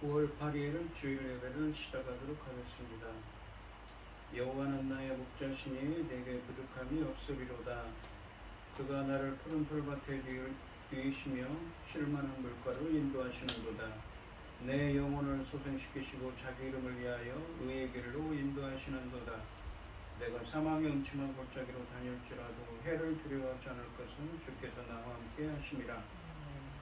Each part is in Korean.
9월 8일 주일 예배를 시작하도록 하겠습니다. 여호와는 나의 목자시니 내게 부족함이 없으리로다. 그가 나를 푸른 풀밭에 누이시며 쉴만한 물가로 인도하시는도다. 내 영혼을 소생시키시고 자기 이름을 위하여 의의 길로 인도하시는도다. 내가 사망의 음침한 골짜기로 다닐지라도 해를 두려워하지 않을 것은 주께서 나와 함께 하심이라.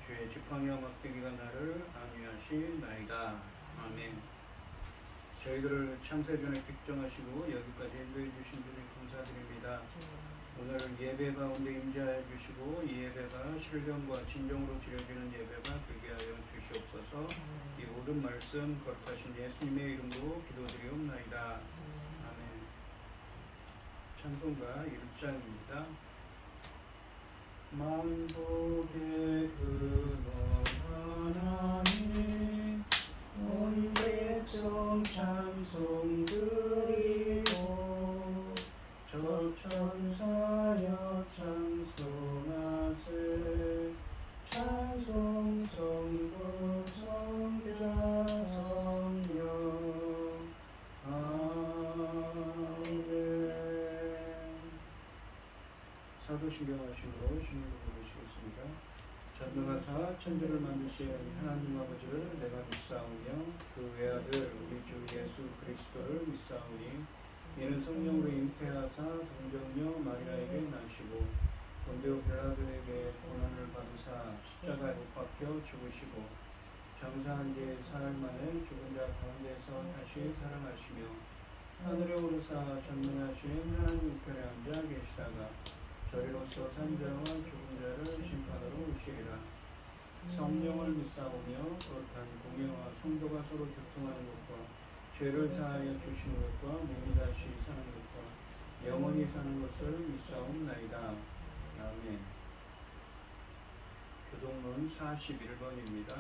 주의 지팡이와 막대기가 나를 안위하시나이다. 아멘. 저희들을 창세전에 특정하시고 여기까지 인도해 주신 분에 감사드립니다. 오늘 예배 가운데 임재하여 주시고 이 예배가 신령과 진정으로 드려지는 예배가 되게 하여 주시옵소서. 이 모든 말씀 거룩하신 예수님의 이름으로 기도드리옵나이다. 아멘. 찬송가 1장입니다. 만복의 근원 하나님 온 백성 찬송 드리고 저 천사여 찬송하세 찬송 성부 성자 성령 아멘. 사도신경 하심으로 주님을 부르시겠습니다. 전능하사 천지를 만드신 하나님 아버지를 내가 믿사오며 그 외아들 우리 주 예수 그리스도를 믿사오니 이는 성령으로 잉태하사 동정녀 마리아에게 나시고 본디오 빌라도에게 고난을 받으사 십자가에 못 박혀 죽으시고 장사한 지 사흘 만에 죽은 자 가운데서 다시 살아나시며 하늘에 오르사 전능하신 하나님 우편에 앉아 계시다가 저리로서 산자와 죽은 자를 심판하러 오시리라. 성령을 믿사오며 거룩한 공예와 성도가 서로 교통하는 것과 죄를 사하여 주시는 것과 몸이 다시 사는 것과 영원히 사는 것을 믿사옵나이다. 아멘. 교동문 41번입니다.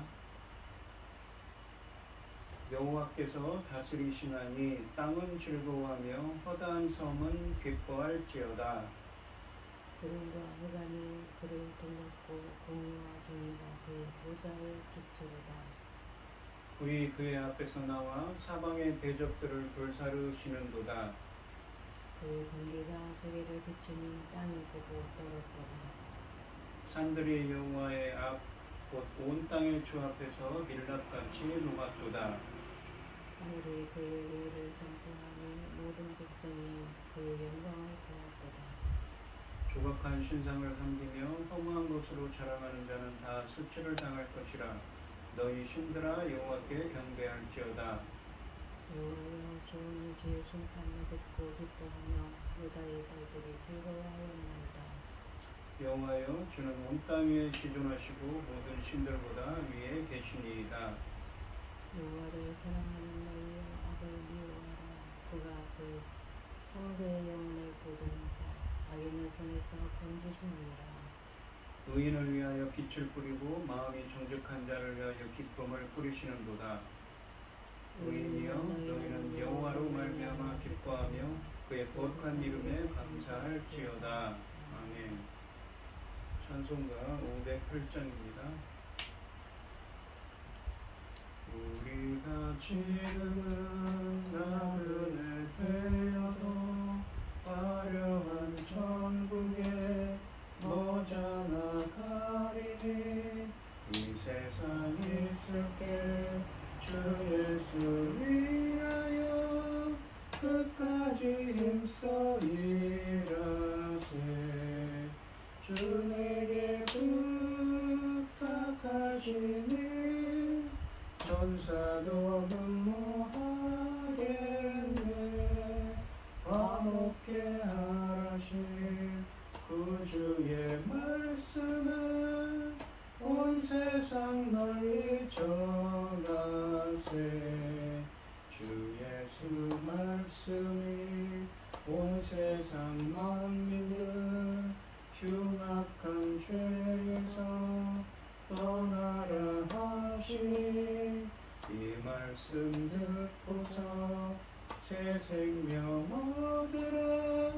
여호와께서 다스리시나니 땅은 즐거워하며 허다한 섬은 기뻐할지어다. 구름과 흑암이 그를 둘렀고 공의와 정의가 그의 보좌의 기초로다. 불이 그의 앞에서 나와 사방의 대적들을 불사르시는도다. 그의 번개가 세계를 비추니 땅이 보고 떨었도다. 산들이 여호와의 앞 곧 온 땅의 주 앞에서 밀랍같이 녹았도다. 하늘이 그의 의를 선포하니 모든 백성이 그의 영광을 보았도다. 조각한 신상을 섬기며 허무한 것으로 자랑하는 자는 다 수치를 당할 것이라. 너희 신들아 여호와께 경배할지어다. 여호와여 시온이 주의 심판을 듣고 기뻐하며 유다의 딸들이 즐거워하였나이다. 여호와여 주는 온 땅 위에 시존하시고 모든 신들보다 위에 계시니이다. 여호와를 사랑하는 너희여 악을 미워하라. 그가 그 성도의 영혼을 보존하사 악인의 손에서 건지시니라. 의인을 위하여 빛을 뿌리고 마음이 정직한 자를 위하여 기쁨을 뿌리시는도다. 의인이여 너희는 여호와로 말미암아 기뻐하며 그의 거룩한 이름에 감사할지어다. 아멘. 찬송가 508장입니다. 우리가 지금은 나그네 되어도 화려한 천국에 모자나 가리니 이 세상 있을게 주 예수 위하여 끝까지 힘써 일하세. 주 내게 부탁하시니 천사도 눈모하겠네. 화목해 하라신 구주의 말씀을 온 세상 널리 전하세. 주 예수 말씀이 온 세상 만민들 흉악한 죄에서 떠나라 하시니 이 말씀 듣고서 새 생명 얻으라.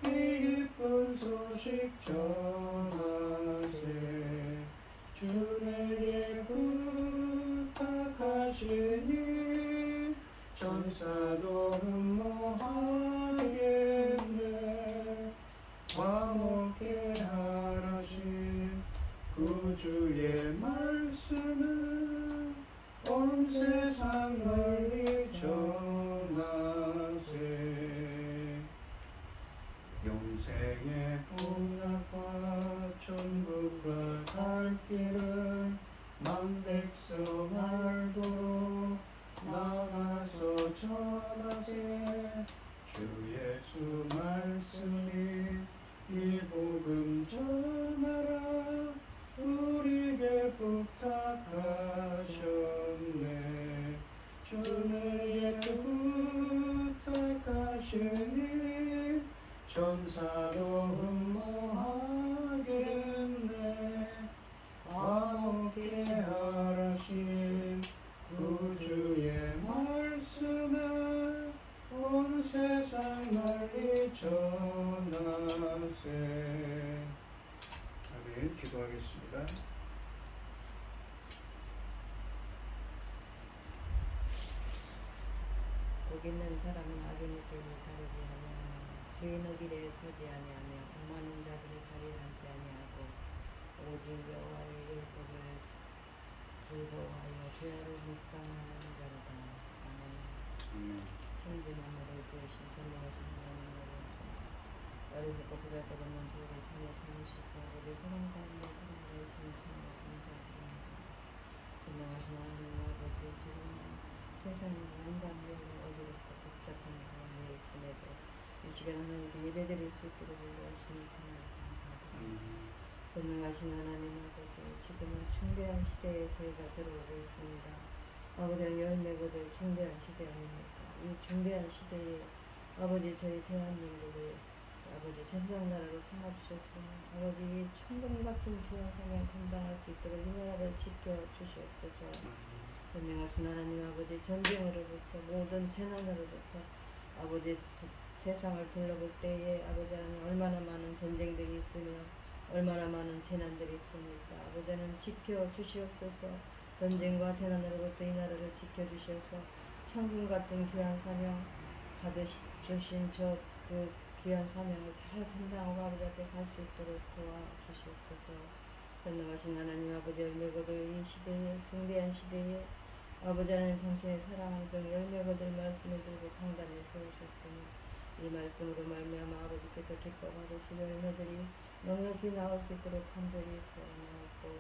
이 기쁜 소식 전하세. 주 내게 부탁하시니 영생의 공락과 천국과 갈 길을 만백성 알도록 나가서 전하세. 주 예수 말씀이 이 복음 전하라 우리에게 부탁하셨네. 주에게 부탁하시니 전사로 흠모하겠네. 아무게 하라신 구주의 말씀을 온 세상 널리 전하세. 아멘. 기도하겠습니다. 복 있는 사람은 악인의 때를 다루지 아니하며 죄인의 길에 서지 아니하며 오만한 자들의 자리에 앉지 아니하고 오직 여호와의 율법을 즐거워하여 죄를 묵상하는 자로다. 아멘. 천지 만물을 지으신 전능하신 하나님으로 어리석고 보잘것없는 저희를 참여 삼으시고 우리 사랑 가운데 사랑하시는 참여 감사드립니다. 전능하신 하나님 아버지, 지금 세상이 난감하고 어지럽고 복잡한 가운데 있음에도 이 시간 하나님께 예배드릴 수 있도록 인도하시는 참여 감사드립니다. 전능하신 하나님 아버지, 지금은 중대한 시대에 저희가 들어오고 있습니다. 아버지는 열매고들 중대한 시대 아닙니까? 이 중대한 시대에 아버지 저희 대한민국을 아버지 제사장 나라로 삼아주셨으니 아버지 이 천금 같은 귀한 사명 감당할 수 있도록 이 나라를 지켜주시옵소서. 전능하신 하나님 아버지, 전쟁으로부터 모든 재난으로부터 아버지 세상을 둘러볼 때에 아버지 하나님 얼마나 많은 전쟁들이 있으며 얼마나 많은 재난들이 있습니까? 아버지는 지켜주시옵소서. 전쟁과 재난으로부터 이 나라를 지켜주셔서 천금 같은 귀한 사명 받으신 저 그 귀한 사명을 잘 감당하고 아버지 앞에 갈 수 있도록 도와주시옵소서. 전능하신 하나님 아버지, 열매거들 이 시대에 중대한 시대에 아버지 하나님 당신의 사랑하는 열매거들 말씀을 들고 강단에 세우셨으니 이 말씀으로 말미암아 아버지께서 기뻐 받으실 열매들이 넉넉히 나올 수 있도록 간절히 소원하고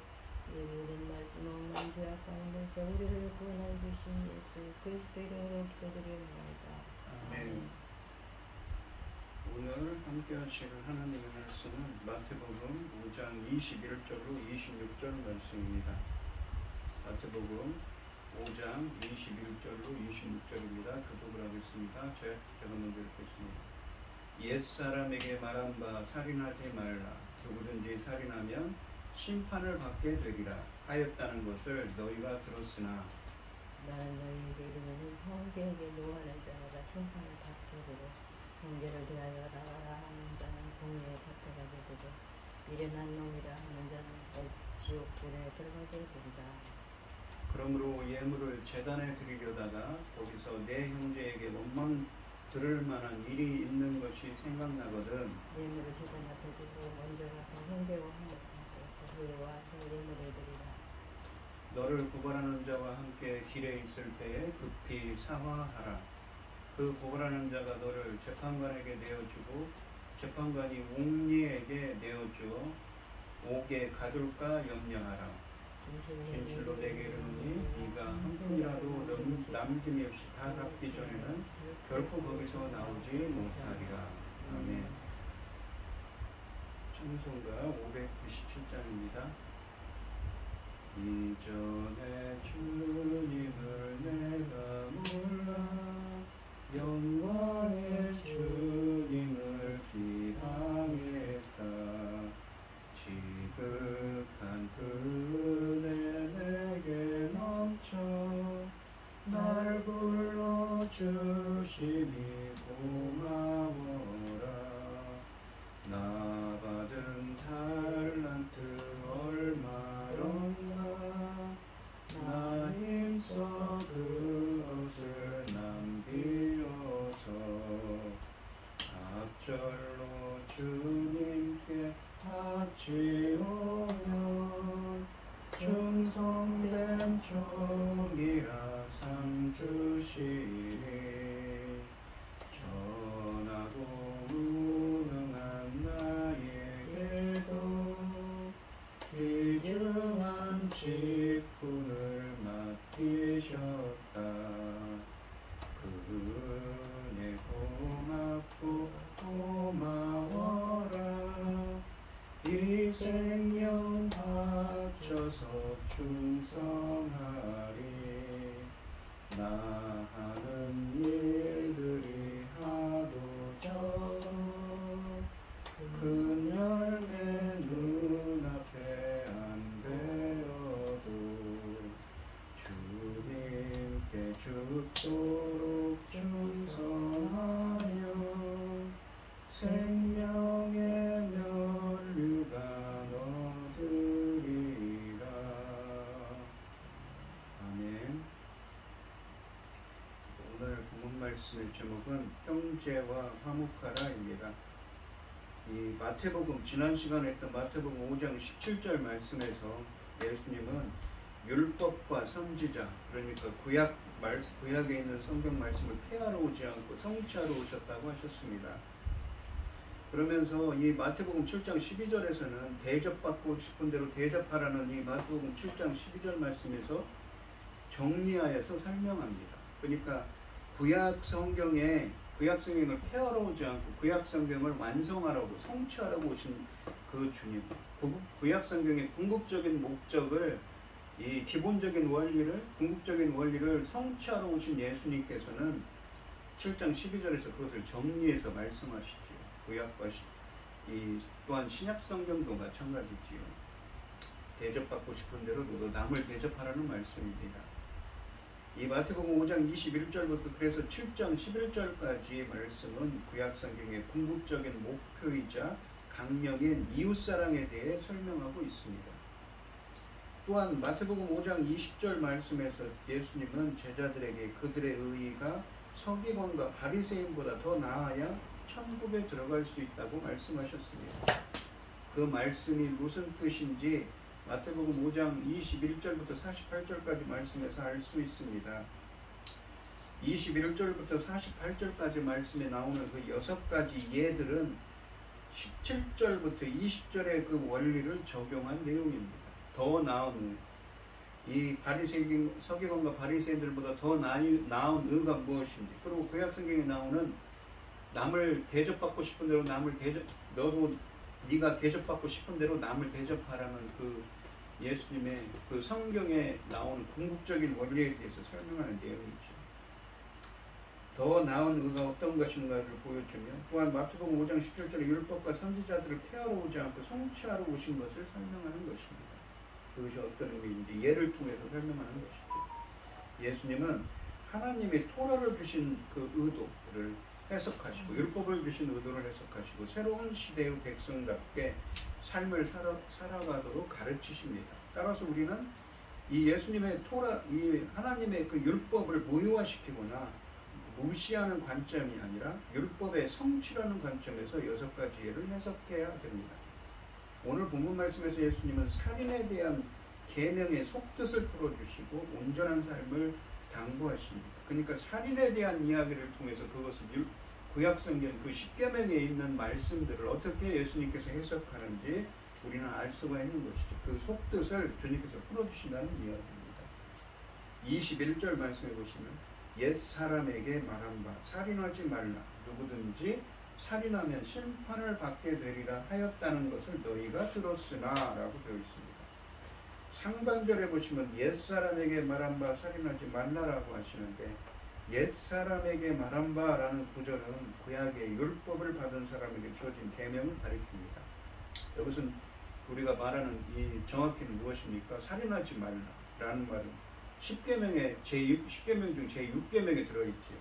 이 모든 말씀 없는 죄악 가운데서 우리를 구원하여 주신 예수 그리스도 이름으로 기도드리옵나이다. 아멘. 오늘 함께 하실 하나님의 말씀은 마태복음 5장 21절로 26절 말씀입니다. 마태복음 5장 21절로 26절입니다. 교독을 하겠습니다. 제가 먼저 읽겠습니다. 옛사람에게 말한 바 살인하지 말라. 누구든지 살인하면 심판을 받게 되리라 하였다는 것을 너희가 들었으나 나는 너희에게 이르노니 형제에게 노하는 자마다 심판을 받게 되고 형제를 대하여라 하는 자는 공의에 잡혀가게 되고 미련한 놈이라 하는 자는 지옥불에 들어가게 되리라. 그러므로 예물을 제단에 드리려다가 거기서 내 형제에게 원망 들을 만한 일이 있는 것이 생각나거든 예물을 제단 앞에 두고 먼저 가서 형제와 화목하고 그 후에 와서 예물을 드리라. 너를 고발하는 자와 함께 길에 있을 때에 급히 사화하라. 그 고발하는 자가 너를 재판관에게 내어주고 재판관이 옥리에게 내어주어 옥에 가둘까 염려하라. 진실로 내게 이르노니 네가 한 푼이라도 남김이 없이 다 갚기 전에는 결코 거기서 나오지 못하리라. 아멘. 찬송가 597장입니다. 이전에 주님을 내가 몰라 영광의 주님을 비방했다. 지극한 은혜 내게 넘쳐 날 불러주시니 고마워라. 나 받은 달란트 얼마였나 나 힘써 그것을 남기어서 앞절로 주님께 바치오면 충성된 종이라 상 주시니 전하고 무능한 이 생명 합쳐서 충성하리. 나 하는 일들이 하도 적어 큰 열매 눈앞에 안 되어도 주님께 죽도록 충성하며 생명의 면류관 얻으리라. 아멘. 오늘 본문 말씀의 제목은 형제와 화목하라입니다. 이 마태복음, 지난 시간에 했던 마태복음 5장 17절 말씀에서 예수님은 율법과 선지자, 그러니까 구약에 있는 성경 말씀을 폐하러 오지 않고 성취하러 오셨다고 하셨습니다. 그러면서 이 마태복음 7장 12절에서는 대접받고 싶은 대로 대접하라는 이 마태복음 7장 12절 말씀에서 정리하여서 설명합니다. 그러니까 구약 성경을 폐하러 오지 않고 구약 성경을 완성하라고 성취하라고 오신 그 주님, 구약 성경의 궁극적인 목적을, 이 기본적인 원리를, 궁극적인 원리를 성취하러 오신 예수님께서는 7장 12절에서 그것을 정리해서 말씀하시죠. 구약과 또한 신약 성경도 마찬가지지요. 대접받고 싶은 대로 너도 남을 대접하라는 말씀입니다. 이 마태복음 5장 21절부터 그래서 7장 11절까지의 말씀은 구약 성경의 궁극적인 목표이자 강령인 이웃사랑에 대해 설명하고 있습니다. 또한 마태복음 5장 20절 말씀에서 예수님은 제자들에게 그들의 의의가 서기관과 바리새인보다 더 나아야 천국에 들어갈 수 있다고 말씀하셨습니다. 그 말씀이 무슨 뜻인지 마태복음 5장 21절부터 48절까지 말씀에서 알 수 있습니다. 21절부터 48절까지 말씀에 나오는 그 6가지 예들은 17절부터 20절의 그 원리를 적용한 내용입니다. 더 나은 이 서기관과 바리새인들보다 더 나은 의가 무엇인지, 그리고 구약 성경에 나오는 남을 대접받고 싶은 대로 너도 네가 대접받고 싶은 대로 남을 대접하라는 그 예수님의 그 성경에 나오는 궁극적인 원리에 대해서 설명하는 내용이죠. 더 나은 의가 어떤 것인가를 보여주며, 또한 마태복음 5장 17절에 율법과 선지자들을 폐하러 오지 않고 성취하러 오신 것을 설명하는 것입니다. 그것이 어떤 의미인지 예를 통해서 설명하는 것이죠. 예수님은 하나님이 토라를 주신 그 의도를 해석하시고 율법을 주신 의도를 해석하시고 새로운 시대의 백성답게 삶을 살아가도록 가르치십니다. 따라서 우리는 이 예수님의 이 하나님의 그 율법을 무효화시키거나 무시하는 관점이 아니라 율법의 성취라는 관점에서 6가지 예를 해석해야 됩니다. 오늘 본문 말씀에서 예수님은 살인에 대한 계명의 속뜻을 풀어주시고 온전한 삶을 당부하십니다. 그러니까 살인에 대한 이야기를 통해서 그것을 구약성경 그 10계명에 있는 말씀들을 어떻게 예수님께서 해석하는지 우리는 알 수가 있는 것이죠. 그 속뜻을 주님께서 풀어주신다는 이야기입니다. 21절 말씀해 보시면 옛사람에게 말한 바 살인하지 말라, 누구든지 살인하면 심판을 받게 되리라 하였다는 것을 너희가 들었으나 라고 되어 있습니다. 상반절에 보시면 옛사람에게 말한 바 살인하지 말라라고 하시는데, 옛사람에게 말한 바라는 구절은 구약의 율법을 받은 사람에게 주어진 계명을 가리킵니다. 이것은 우리가 말하는 이 정확히는 무엇입니까? 살인하지 말라라는 말은 10계명 중 제6계명에 들어있지요.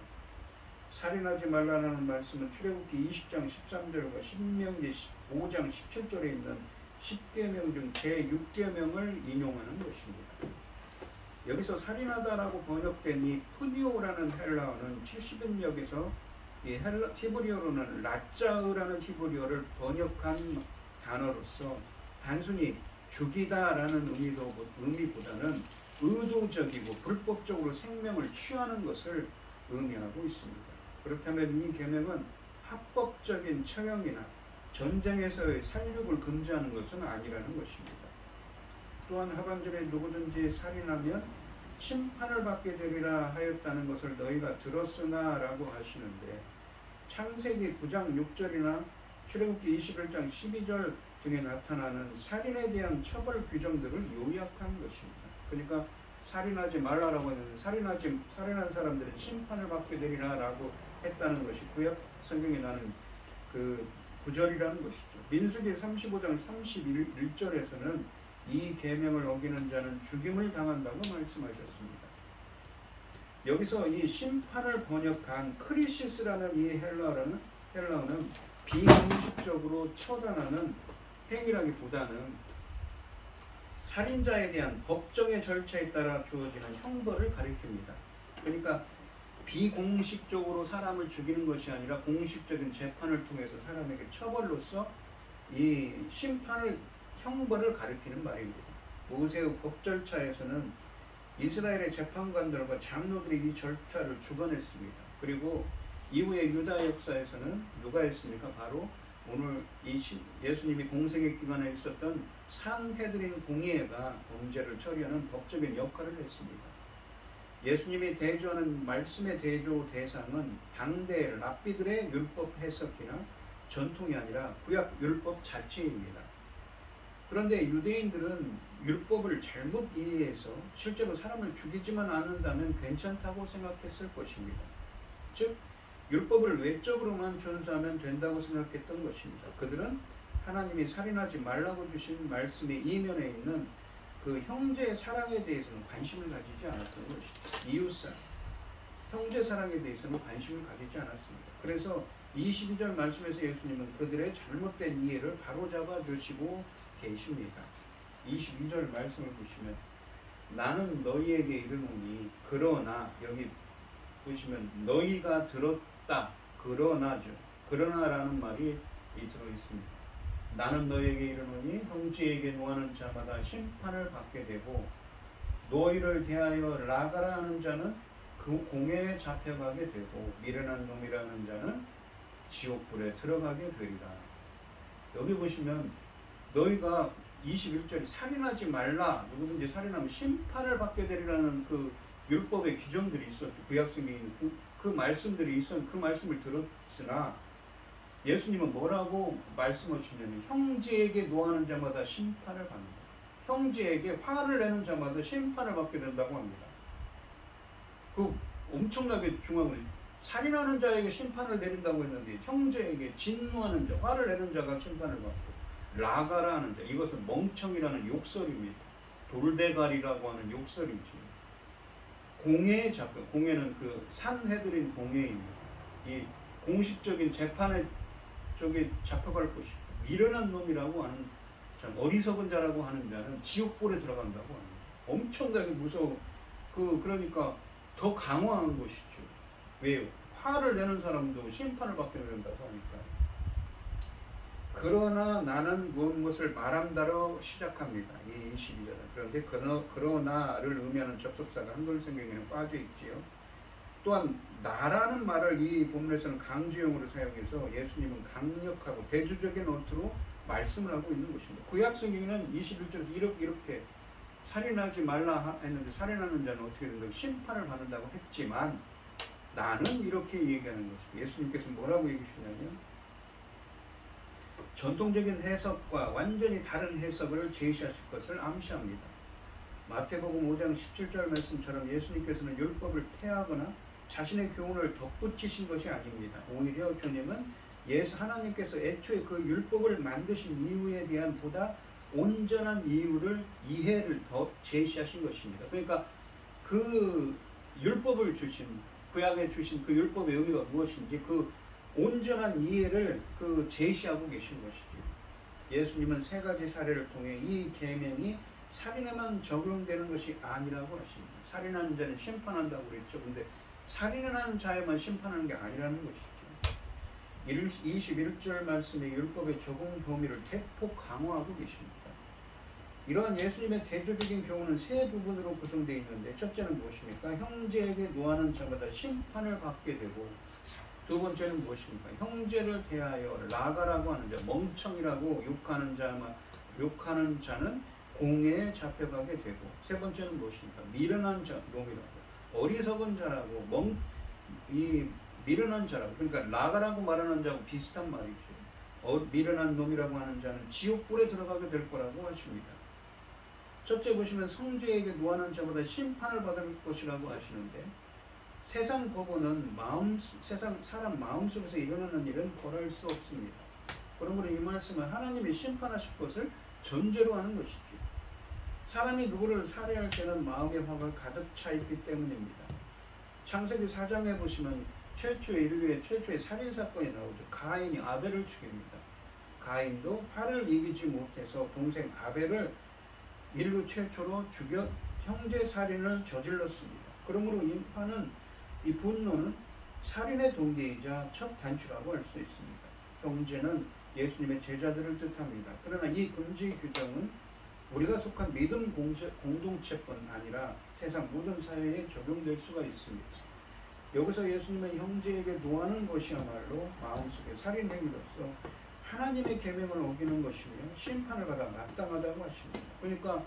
살인하지 말라는 말씀은 출애굽기 20장 13절과 신명기 5장 17절에 있는 10계명 중 제6계명을 인용하는 것입니다. 여기서 살인하다라고 번역된 이 푸니오라는 헬라어는 70인역에서 이 히브리어로는 라짜으라는 히브리어를 번역한 단어로서 단순히 죽이다라는 의미보다는 의도적이고 불법적으로 생명을 취하는 것을 의미하고 있습니다. 그렇다면 이 계명은 합법적인 처형이나 전쟁에서의 살육을 금지하는 것은 아니라는 것입니다. 또한 하반절에 누구든지 살인하면 심판을 받게 되리라 하였다는 것을 너희가 들었으나 라고 하시는데, 창세기 9장 6절이나 출애굽기 21장 12절 등에 나타나는 살인에 대한 처벌 규정들을 요약한 것입니다. 그러니까 살인하지 말라라고 했는데 살인한 사람들은 심판을 받게 되리라라고 했다는 것이 구약 성경에 나는 그 구절이라는 것이죠. 민수기 35장 31절에서는 이 계명을 어기는 자는 죽임을 당한다고 말씀하셨습니다. 여기서 이 심판을 번역한 크리시스라는 이 헬라어는 비공식적으로 처단하는 행위라기보다는 살인자에 대한 법정의 절차에 따라 주어지는 형벌을 가리킵니다. 그러니까 비공식적으로 사람을 죽이는 것이 아니라 공식적인 재판을 통해서 사람에게 처벌로서 이 형벌을 가리키는 말입니다. 모세의 법 절차에서는 이스라엘의 재판관들과 장로들이 이 절차를 주관했습니다. 그리고 이후에 유다 역사에서는 누가 했습니까? 바로 오늘 예수님이 공생의 기간에 있었던 산헤드린 공의회가 범죄를 처리하는 법적인 역할을 했습니다. 예수님이 대조하는 말씀의 대조 대상은 당대 랍비들의 율법 해석이나 전통이 아니라 구약 율법 자체입니다. 그런데 유대인들은 율법을 잘못 이해해서 실제로 사람을 죽이지만 않는다면 괜찮다고 생각했을 것입니다. 즉 율법을 외적으로만 준수하면 된다고 생각했던 것입니다. 그들은 하나님이 살인하지 말라고 주신 말씀의 이면에 있는 그 형제 사랑에 대해서는 관심을 가지지 않았던 것이죠. 이웃사랑, 형제 사랑에 대해서는 관심을 가지지 않았습니다. 그래서 22절 말씀에서 예수님은 그들의 잘못된 이해를 바로잡아 주시고 계십니다. 22절 말씀을 보시면 나는 너희에게 이르노니 그러나, 여기 보시면 너희가 들었다 그러나죠. 그러나라는 말이 들어있습니다. 나는 너희에게 이르노니 형제에게 노하는 자마다 심판을 받게 되고 너희를 대하여 라가라 하는 자는 그 공회에 잡혀가게 되고 미련한 놈이라는 자는 지옥불에 들어가게 되리라. 여기 보시면 너희가 21절에 살인하지 말라, 누구든지 살인하면 심판을 받게 되리라는 그 율법의 규정들이 있었죠. 구약성경에 그 말씀들이 그 말씀을 들었으나 예수님은 뭐라고 말씀하시냐면 형제에게 노하는 자마다 심판을 받는다. 형제에게 화를 내는 자마다 심판을 받게 된다고 합니다. 그 엄청나게 중요한 거예요. 살인하는 자에게 심판을 내린다고 했는데 형제에게 진노하는 자, 화를 내는 자가 심판을 받고 라가라 하는 자, 이것은 멍청이라는 욕설입니다. 돌대가리라고 하는 욕설이지. 공회에 잡혀, 공회는 그 산헤드린 공회입니다. 이 공식적인 재판에 저게 잡혀갈 것이고 미련한 놈이라고 하는 자, 어리석은 자라고 하는 자는 지옥불에 들어간다고 합니다. 엄청나게 무서워. 그러니까 더 강화한 것이죠. 왜요? 화를 내는 사람도 심판을 받게 된다고 하니까. 그러나 나는 무엇을 말한다로 시작합니다. 이 22절. 그런데 그러나를 의미하는 접속사가 한글 성경에는 빠져 있지요. 또한 나라는 말을 이 본문에서는 강조형으로 사용해서 예수님은 강력하고 대조적인 어투로 말씀을 하고 있는 것입니다. 구약 성경에는 21절에서 이렇게 살인하지 말라 했는데 살인하는 자는 어떻게 된다고 심판을 받는다고 했지만 나는 이렇게 얘기하는 것입니다. 예수님께서 뭐라고 얘기하시냐면 전통적인 해석과 완전히 다른 해석을 제시하실 것을 암시합니다. 마태복음 5장 17절 말씀처럼 예수님께서는 율법을 폐하거나 자신의 교훈을 덧붙이신 것이 아닙니다. 오히려 주님은 하나님께서 애초에 그 율법을 만드신 이유에 대한 보다 온전한 이해를 더 제시하신 것입니다. 그러니까 그 율법을 구약에 주신 그 율법의 의미가 무엇인지 그 온전한 이해를 제시하고 계신 것이죠. 예수님은 세 가지 사례를 통해 이 계명이 살인에만 적용되는 것이 아니라고 하십니다. 살인하는 자는 심판한다고 그랬죠. 근데 살인하는 자에만 심판하는 게 아니라는 것이죠. 21절 말씀의 율법의 적용 범위를 대폭 강화하고 계십니다. 이러한 예수님의 대조적인 경우는 세 부분으로 구성되어 있는데 첫째는 무엇입니까? 형제에게 노하는 자마다 심판을 받게 되고 두 번째는 무엇입니까? 형제를 대하여 라가라고 하는 자, 멍청이라고 욕하는 자는 공회에 잡혀가게 되고 세 번째는 무엇입니까? 미련한 자, 놈이라고 어리석은 자라고 미련한 자라고 그러니까 라가라고 말하는 자하고 비슷한 말이죠. 미련한 놈이라고 하는 자는 지옥불에 들어가게 될 거라고 하십니다. 첫째 보시면 성죄에게 노하는 자보다 심판을 받을 것이라고 하시는데, 세상 법원은 세상 사람 마음속에서 일어나는 일은 벌할 수 없습니다. 그러므로 이 말씀은 하나님이 심판하실 것을 전제로 하는 것이죠. 사람이 누구를 살해할 때는 마음의 화가 가득 차 있기 때문입니다. 창세기 4장에 보시면 인류의 최초의 살인사건이 나오죠. 가인이 아벨을 죽입니다. 가인도 화를 이기지 못해서 동생 아벨을 인류 최초로 죽여 형제 살인을 저질렀습니다. 그러므로 이 분노는 살인의 동기이자 첫 단추라고 할 수 있습니다. 형제는 예수님의 제자들을 뜻합니다. 그러나 이 금지 규정은 우리가 속한 믿음 공동체뿐 아니라 세상 모든 사회에 적용될 수가 있습니다. 여기서 예수님은 형제에게 노하는 것이야말로 마음속의 살인 행위로서 하나님의 계명을 어기는 것이며 심판을 받아 마땅하다고 하십니다. 그러니까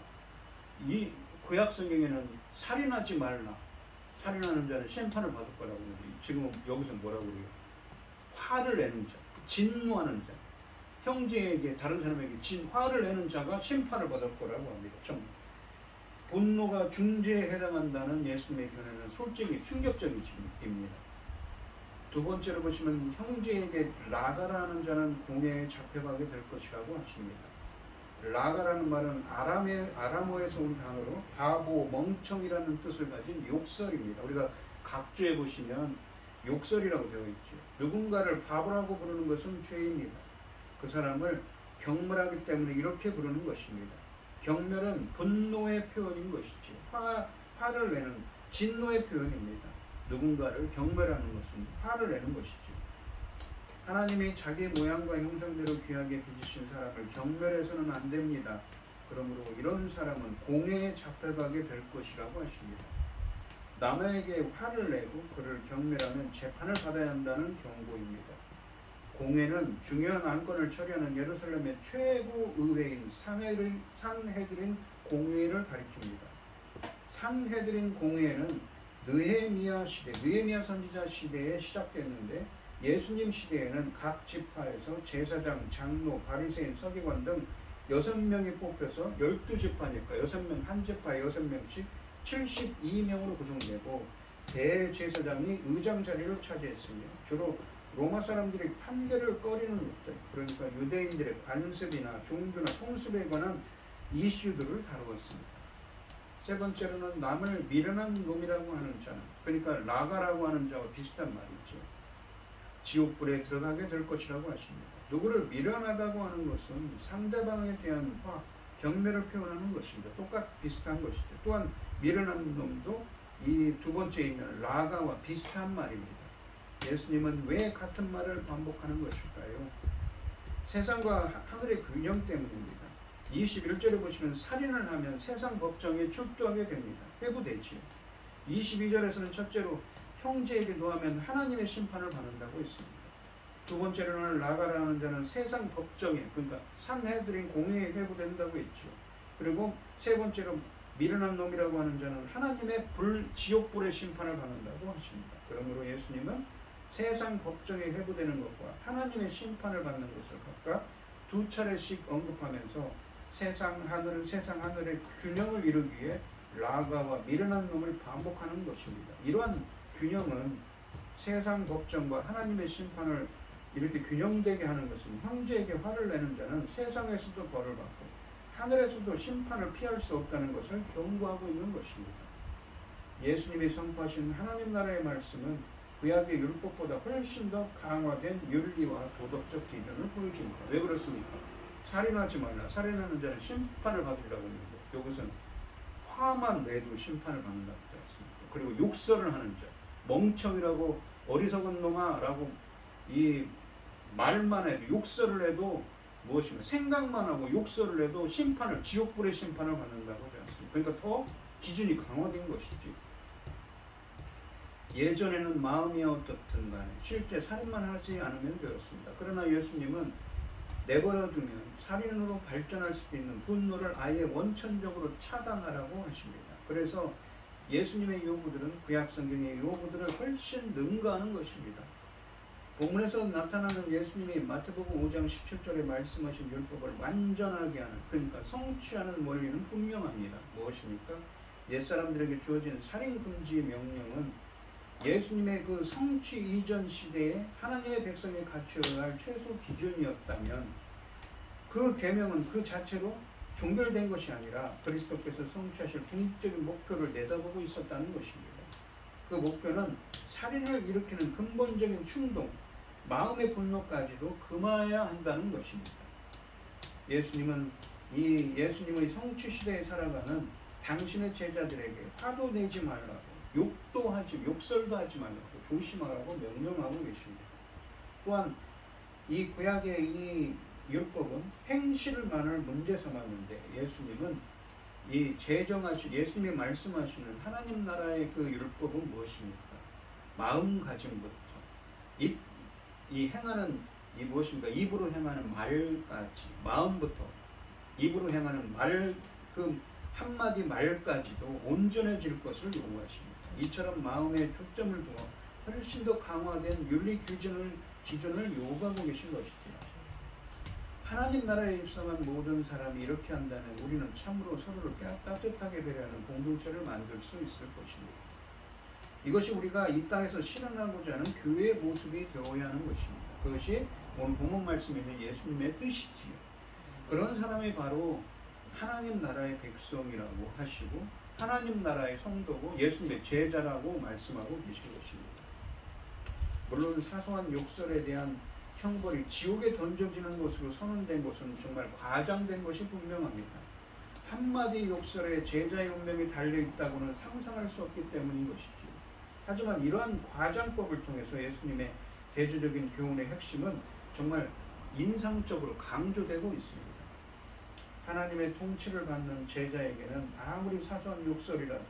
이 구약 성경에는 살인하지 말라, 살인하는 자는 심판을 받을 거라고 하는데, 지금 여기서 뭐라고 그래요? 화를 내는 자, 진노하는 자, 형제에게 다른 사람에게 화를 내는 자가 심판을 받을 거라고 합니다. 분노가 중죄에 해당한다는 예수님의 견해는 솔직히 충격적입니다. 두 번째로 보시면 형제에게 라가라는 자는 공회에 잡혀가게 될 것이라고 하십니다. 라가라는 말은 아람어에서 온 단어로 바보, 멍청이라는 뜻을 가진 욕설입니다. 우리가 각주에 보시면 욕설이라고 되어 있죠. 누군가를 바보라고 부르는 것은 죄입니다. 그 사람을 경멸하기 때문에 이렇게 부르는 것입니다. 경멸은 분노의 표현인 것이지, 화를 내는 진노의 표현입니다. 누군가를 경멸하는 것은 화를 내는 것이죠. 하나님이 자기 모양과 형상대로 귀하게 빚으신 사람을 경멸해서는 안 됩니다. 그러므로 이런 사람은 공회에 잡혀가게 될 것이라고 하십니다. 남에게 화를 내고 그를 경멸하면 재판을 받아야 한다는 경고입니다. 공회는 중요한 안건을 처리하는 예루살렘의 최고 의회인 산헤드린 공회를 가리킵니다. 산헤드린 공회는 느헤미야 선지자 시대에 시작됐는데, 예수님 시대에는 각 지파에서 제사장, 장로, 바리새인, 서기관 등 6명이 뽑혀서 12지파니까 6명, 한 지파에 6명씩 72명으로 구성되고, 대제사장이 의장 자리를 차지했으며 주로 로마 사람들이 판결을 꺼리는 것들, 그러니까 유대인들의 관습이나 종교나 풍습에 관한 이슈들을 다루었습니다. 세 번째로는 남을 미련한 놈이라고 하는 자, 그러니까 라가라고 하는 자와 비슷한 말이죠. 지옥불에 들어가게 될 것이라고 하십니다. 누구를 미련하다고 하는 것은 상대방에 대한 경멸을 표현하는 것입니다. 비슷한 것이죠. 또한 미련한 놈도 이 두 번째 있는 라가와 비슷한 말입니다. 예수님은 왜 같은 말을 반복하는 것일까요? 세상과 하늘의 균형 때문입니다. 21절에 보시면 살인을 하면 세상 법정에 출두하게 됩니다. 회부되지요. 22절에서는 첫째로 형제에게 노하면 하나님의 심판을 받는다고 했습니다. 두 번째로는 라가라는 자는 세상 법정에, 그러니까 산헤드린 공회에 회부된다고 했죠. 그리고 세 번째로 미련한 놈이라고 하는 자는 하나님의 지옥불의 심판을 받는다고 하십니다. 그러므로 예수님은 세상 법정에 회부되는 것과 하나님의 심판을 받는 것을 각각 두 차례씩 언급하면서 세상 하늘의 균형을 이루기 위해 라가와 미련한 놈을 반복하는 것입니다. 이러한 균형은 세상 법정과 하나님의 심판을 이렇게 균형되게 하는 것은 형제에게 화를 내는 자는 세상에서도 벌을 받고 하늘에서도 심판을 피할 수 없다는 것을 경고하고 있는 것입니다. 예수님이 선포하신 하나님 나라의 말씀은 구약의 율법보다 훨씬 더 강화된 윤리와 도덕적 기준을 보여줍니다. 왜 그렇습니까? 살인하지 말라. 살인하는 자는 심판을 받으리라고 했는데, 여기서는 화만 내도 심판을 받는다고 했습니다. 그리고 욕설을 하는 자, 멍청이라고 어리석은 놈아 라고 이 말만 해도, 욕설을 해도 무엇이며 생각만 하고 욕설을 해도 지옥불의 심판을 받는다고 하지 않습니까? 그러니까 더 기준이 강화된 것이지. 예전에는 마음이 어떻든 간에 실제 살인만 하지 않으면 되었습니다. 그러나 예수님은 내버려두면 살인으로 발전할 수도 있는 분노를 아예 원천적으로 차단하라고 하십니다. 그래서 예수님의 요구들은 구약 성경의 요구들을 훨씬 능가하는 것입니다. 본문에서 나타나는 예수님이 마태복음 5장 17절에 말씀하신 율법을 완전하게 하는, 그러니까 성취하는 원리는 분명합니다. 무엇입니까? 옛사람들에게 주어진 살인금지의 명령은 예수님의 그 성취 이전 시대에 하나님의 백성이 갖춰야 할 최소 기준이었다면 그 계명은 그 자체로 종결된 것이 아니라 그리스도께서 성취하실 궁극적인 목표를 내다보고 있었다는 것입니다. 그 목표는 살인을 일으키는 근본적인 충동, 마음의 분노까지도 금하여야 한다는 것입니다. 예수님은 이 예수님의 성취 시대에 살아가는 당신의 제자들에게 화도 내지 말라고, 욕설도 하지 말라고, 조심하라고 명령하고 계십니다. 또한 이 구약의 이 율법은 행실만을 문제 삼았는데 예수님은 이 예수님이 말씀하시는 하나님 나라의 그 율법은 무엇입니까? 마음가짐부터 이 행하는 이 무엇입니까? 입으로 행하는 말까지, 마음부터 입으로 행하는 말, 그 한마디 말까지도 온전해질 것을 요구하십니다. 이처럼 마음에 초점을 두어 훨씬 더 강화된 윤리 기준을 요구하고 계신 것이죠. 하나님 나라에 입성한 모든 사람이 이렇게 한다면 우리는 참으로 서로를 따뜻하게 배려하는 공동체를 만들 수 있을 것입니다. 이것이 우리가 이 땅에서 실현하고자 하는 교회의 모습이 되어야 하는 것입니다. 그것이 오늘 본문 말씀에 있는 예수님의 뜻이지요. 그런 사람이 바로 하나님 나라의 백성이라고 하시고 하나님 나라의 성도고 예수님의 제자라고 말씀하고 계신 것입니다. 물론 사소한 욕설에 대한 형벌이 지옥에 던져지는 것으로 선언된 것은 정말 과장된 것이 분명합니다. 한마디 욕설에 제자의 운명이 달려있다고는 상상할 수 없기 때문인 것이죠. 하지만 이러한 과장법을 통해서 예수님의 대조적인 교훈의 핵심은 정말 인상적으로 강조되고 있습니다. 하나님의 통치를 받는 제자에게는 아무리 사소한 욕설이라도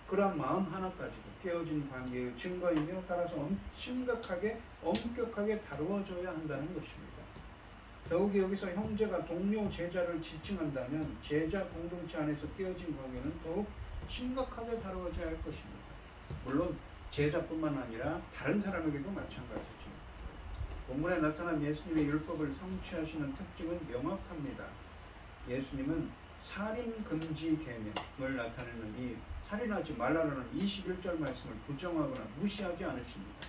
그러한 마음 하나까지도 깨어진 관계의 증거이며 따라서 심각하게 엄격하게 다루어져야 한다는 것입니다. 더욱이 여기서 형제가 동료 제자를 지칭한다면 제자 공동체 안에서 깨어진 관계는 더욱 심각하게 다루어져야 할 것입니다. 물론 제자뿐만 아니라 다른 사람에게도 마찬가지죠. 본문에 나타난 예수님의 율법을 성취하시는 특징은 명확합니다. 예수님은 살인 금지 계명을 나타내는 이 살인하지 말라라는 21절 말씀을 부정하거나 무시하지 않으십니다.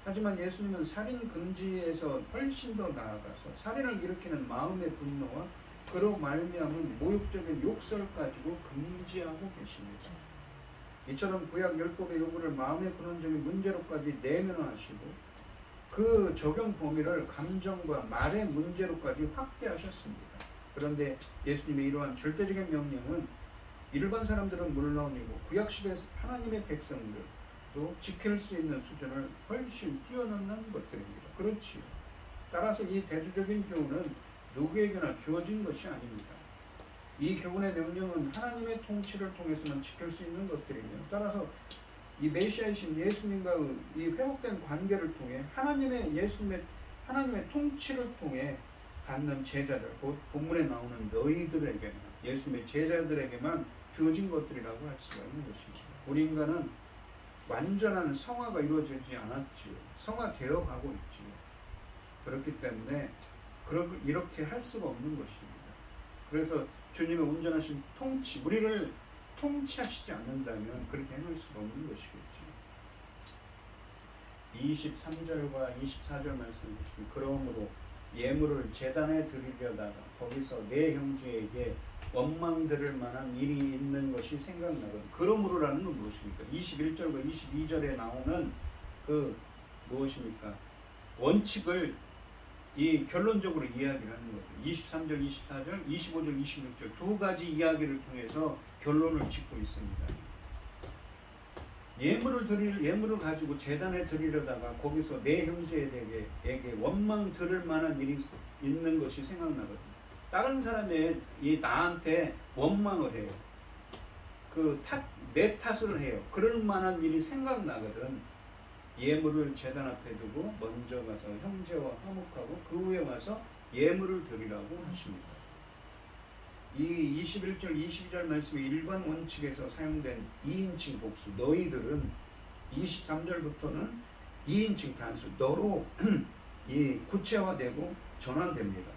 하지만 예수님은 살인 금지에서 훨씬 더 나아가서 살인을 일으키는 마음의 분노와 그로 말미암은 모욕적인 욕설까지도 금지하고 계십니다. 이처럼 구약 율법의 요구를 마음의 근원적인 문제로까지 내면화하시고 그 적용 범위를 감정과 말의 문제로까지 확대하셨습니다. 그런데 예수님의 이러한 절대적인 명령은 일반 사람들은 물론이고 구약시대 하나님의 백성들도 지킬 수 있는 수준을 훨씬 뛰어넘는 것들입니다. 그렇지요. 따라서 이 대조적인 교훈은 누구에게나 주어진 것이 아닙니다. 이 교훈의 명령은 하나님의 통치를 통해서만 지킬 수 있는 것들이며 따라서 이 메시아이신 예수님과 이 회복된 관계를 통해 하나님의 통치를 통해 갖는 제자들, 곧 본문에 나오는 너희들에게만, 예수님의 제자들에게만 주어진 것들이라고 할 수가 있는 것이죠. 우리 인간은 완전한 성화가 이루어지지 않았지요. 성화되어 가고 있지요. 그렇기 때문에 이렇게 할 수가 없는 것입니다. 그래서 주님의 온전하신 통치, 우리를 통치하시지 않는다면 그렇게 해놓을 수가 없는 것이겠죠. 23절과 24절 말씀 보시면 그러므로 예물을 제단에 드리려다가 거기서 내 형제에게 원망 들을 만한 일이 있는 것이 생각나거든. 그러므로라는 건 무엇입니까? 21절과 22절에 나오는 그 무엇입니까? 원칙을 이 결론적으로 이야기를 하는 거죠. 23절, 24절, 25절, 26절 두 가지 이야기를 통해서 결론을 짓고 있습니다. 예물을 가지고 제단에 드리려다가 거기서 내 형제에게 원망 들을 만한 일이 있는 것이 생각나거든요. 다른 사람의 나한테 원망을 해요. 내 탓을 해요. 그럴 만한 일이 생각나거든. 예물을 제단 앞에 두고 먼저 가서 형제와 화목하고 그 후에 와서 예물을 드리라고 하십니다. 이 21절, 22절 말씀의 일반 원칙에서 사용된 2인칭 복수 너희들은 23절부터는 2인칭 단수 너로 이 구체화되고 전환됩니다.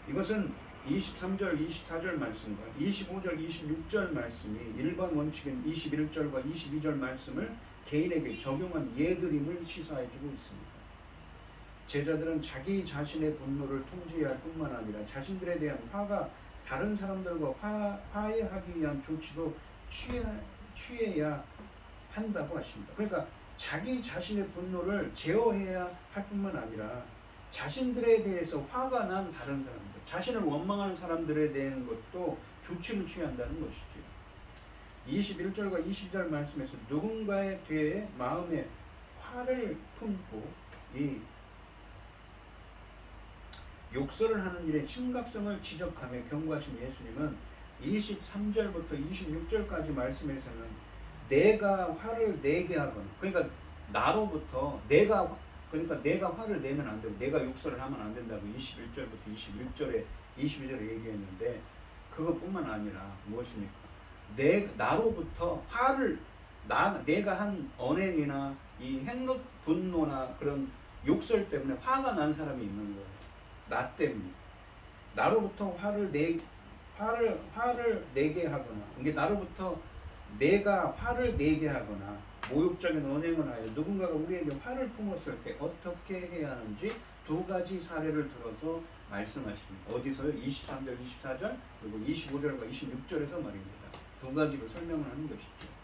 이것은 23절, 24절 말씀과 25절, 26절 말씀이 일반 원칙인 21절과 22절 말씀을 개인에게 적용한 예들임을 시사해주고 있습니다. 제자들은 자기 자신의 분노를 통제해야 할 뿐만 아니라 자신들에 대한 화가 다른 사람들과 화해하기 위한 조치도 취해야 한다고 하십니다. 그러니까 자기 자신의 분노를 제어해야 할 뿐만 아니라 자신들에 대해서 화가 난 다른 사람들, 자신을 원망하는 사람들에 대한 것도 조치를 취한다는 것이죠. 21절과 22절 말씀에서 누군가에 대해 마음에 화를 품고 이 욕설을 하는 일의 심각성을 지적하며 경고하신 예수님은 23절부터 26절까지 말씀에서는 내가 화를 내게 하거나, 그러니까 나로부터 내가 화를 내면 안 되고 내가 욕설을 하면 안 된다고 21절부터 22절에 얘기했는데, 그것뿐만 아니라 무엇입니까? 나로부터 화를 내가 한 언행이나 이 행동, 분노나 그런 욕설 때문에 화가 난 사람이 있는 거예요. 나 때문에 나로부터 화를 내게 하거나, 이게 나로부터 내가 화를 내게 하거나 모욕적인 언행을 하여 누군가가 우리에게 화를 품었을 때 어떻게 해야 하는지 두 가지 사례를 들어서 말씀하십니다. 어디서요? 23절, 24절 그리고 25절과 26절에서 말입니다. 두 가지로 설명을 하는 것이죠.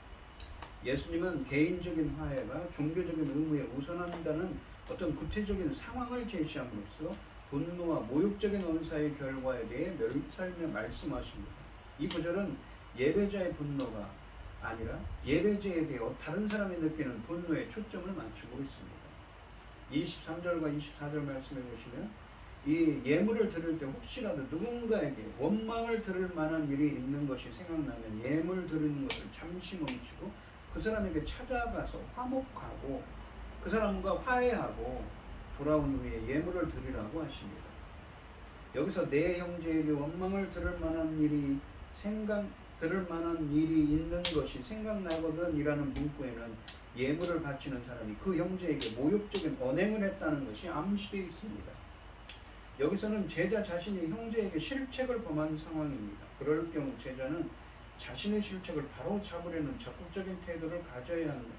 예수님은 개인적인 화해가 종교적인 의무에 우선한다는 어떤 구체적인 상황을 제시함으로써 분노와 모욕적인 언사의 결과에 대해 설명 말씀하십니다. 이 구절은 예배자의 분노가 아니라 예배자에 대해 다른 사람이 느끼는 분노에 초점을 맞추고 있습니다. 23절과 24절 말씀해 보시면 이 예물을 드릴 때 혹시라도 누군가에게 원망을 들을 만한 일이 있는 것이 생각나면 예물 드리는 것을 잠시 멈추고 그 사람에게 찾아가서 화목하고 그 사람과 화해하고 돌아온 후에 예물을 드리라고 하십니다. 여기서 내 형제에게 원망을 들을 만한 일이 있는 것이 생각나거든 이라는 문구에는 예물을 바치는 사람이 그 형제에게 모욕적인 언행을 했다는 것이 암시되어 있습니다. 여기서는 제자 자신이 형제에게 실책을 범한 상황입니다. 그럴 경우 제자는 자신의 실책을 바로 잡으려는 적극적인 태도를 가져야 합니다.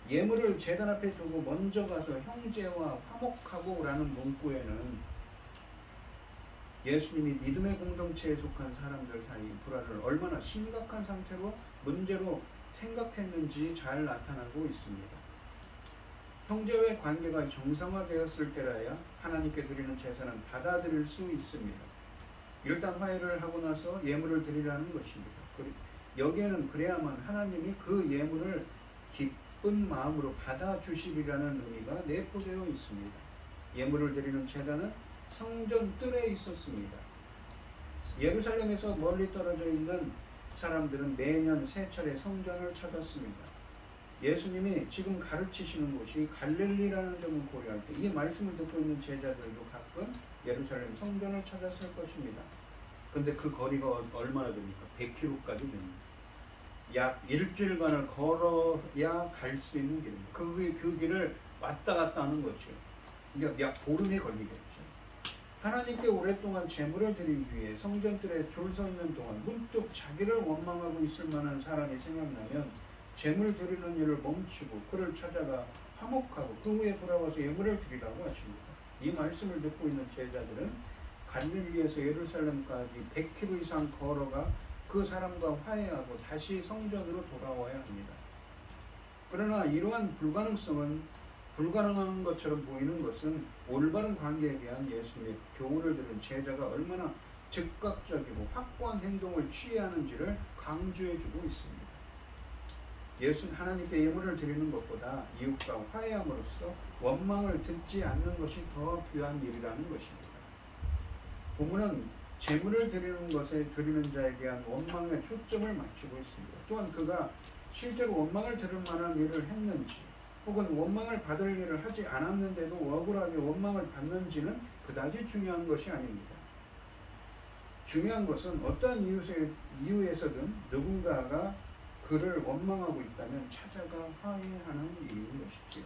예물을 제단 앞에 두고 먼저 가서 형제와 화목하고 라는 문구에는 예수님이 믿음의 공동체에 속한 사람들 사이 불화를 얼마나 심각한 상태로 문제로 생각했는지 잘 나타나고 있습니다. 형제와의 관계가 정상화되었을 때라야 하나님께 드리는 제사는 받아들일 수 있습니다. 일단 화해를 하고 나서 예물을 드리라는 것입니다. 여기에는 그래야만 하나님이 그 예물을 기쁜 마음으로 받아주시리라는 의미가 내포되어 있습니다. 예물을 드리는 제단은 성전 뜰에 있었습니다. 예루살렘에서 멀리 떨어져 있는 사람들은 매년 세 차례 성전을 찾았습니다. 예수님이 지금 가르치시는 곳이 갈릴리라는 점을 고려할 때 이 말씀을 듣고 있는 제자들도 가끔 예루살렘 성전을 찾았을 것입니다. 근데 그 거리가 얼마나 됩니까? 100km까지 됩니다. 약 일주일간을 걸어야 갈 수 있는 길입니다. 그 길을 왔다 갔다 하는 거죠. 그러니까 약 보름이 걸리겠죠. 하나님께 오랫동안 제물을 드리기 위해 성전뜰에 줄 서 있는 동안 문득 자기를 원망하고 있을 만한 사람이 생각나면 제물 드리는 일을 멈추고 그를 찾아가 화목하고 그 후에 돌아와서 예물을 드리라고 하십니다. 이 말씀을 듣고 있는 제자들은 갈릴리에서 예루살렘까지 100km 이상 걸어가 그 사람과 화해하고 다시 성전으로 돌아와야 합니다. 그러나 이러한 불가능한 것처럼 보이는 것은 올바른 관계에 대한 예수님의 교훈을 들은 제자가 얼마나 즉각적이고 확고한 행동을 취해야 하는지를 강조해주고 있습니다. 예수는 하나님께 예물을 드리는 것보다 이웃과 화해함으로써 원망을 듣지 않는 것이 더 귀한 일이라는 것입니다. 본문은 제물을 드리는 것에 드리는 자에 대한 원망에 초점을 맞추고 있습니다. 또한 그가 실제로 원망을 들을 만한 일을 했는지 혹은 원망을 받을 일을 하지 않았는데도 억울하게 원망을 받는지는 그다지 중요한 것이 아닙니다. 중요한 것은 어떠한 이유에서든 누군가가 그를 원망하고 있다면 찾아가 화해하는 일인 것이지요.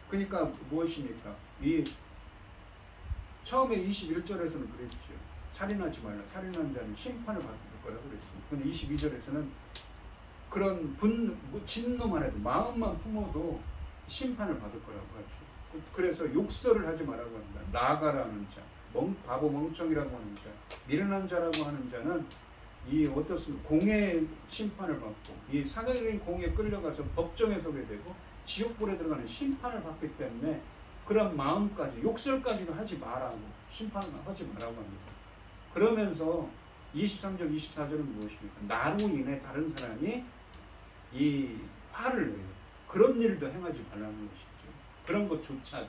그러니까 무엇입니까? 처음에 21절에서는 그랬죠. 살인하지 말라. 살인하는 자는 심판을 받을 거라고 그랬습니다. 근데 22절에서는 그런 진노만 해도 마음만 품어도 심판을 받을 거라고 하죠. 그래서 욕설을 하지 말라고 합니다. 나가라는 자, 바보 멍청이라고 하는 자, 미련한 자라고 하는 자는 어떻습니까? 공의 심판을 받고 이 사내적인 공에 끌려가서 법정에 서게 되고 지옥불에 들어가는 심판을 받기 때문에 그런 마음까지 욕설까지도 하지 말라고 심판을 하지 말라고 합니다. 그러면서 23절 24절은 무엇입니까? 나로 인해 다른 사람이 이 화를 내요. 그런 일도 행하지 말라는 것이죠. 그런 것조차도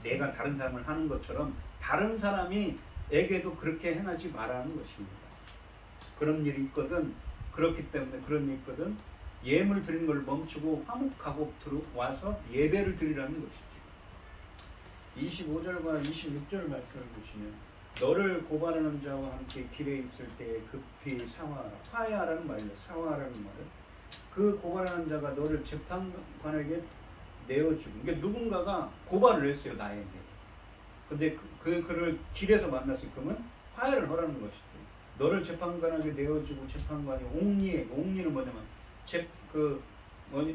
내가 다른 사람을 하는 것처럼 다른 사람이에게도 그렇게 행하지 말라는 것입니다. 그런 일이 있거든, 그렇기 때문에 그런 일이 있거든 예물 드리는 걸 멈추고 화목하고 들어와서 예배를 드리라는 것이죠. 25절과 26절 말씀을 보시면 너를 고발하는 자와 함께 길에 있을 때 급히 사화하라. 화해하라는 말이에요. 사화하라는 말은 그 고발하는 자가 너를 재판관에게 내어주고, 그러니까 누군가가 고발을 했어요, 나에게. 근데 그를 길에서 만났을 거면 화해를 하라는 것이죠. 너를 재판관에게 내어주고 재판관이 옥리는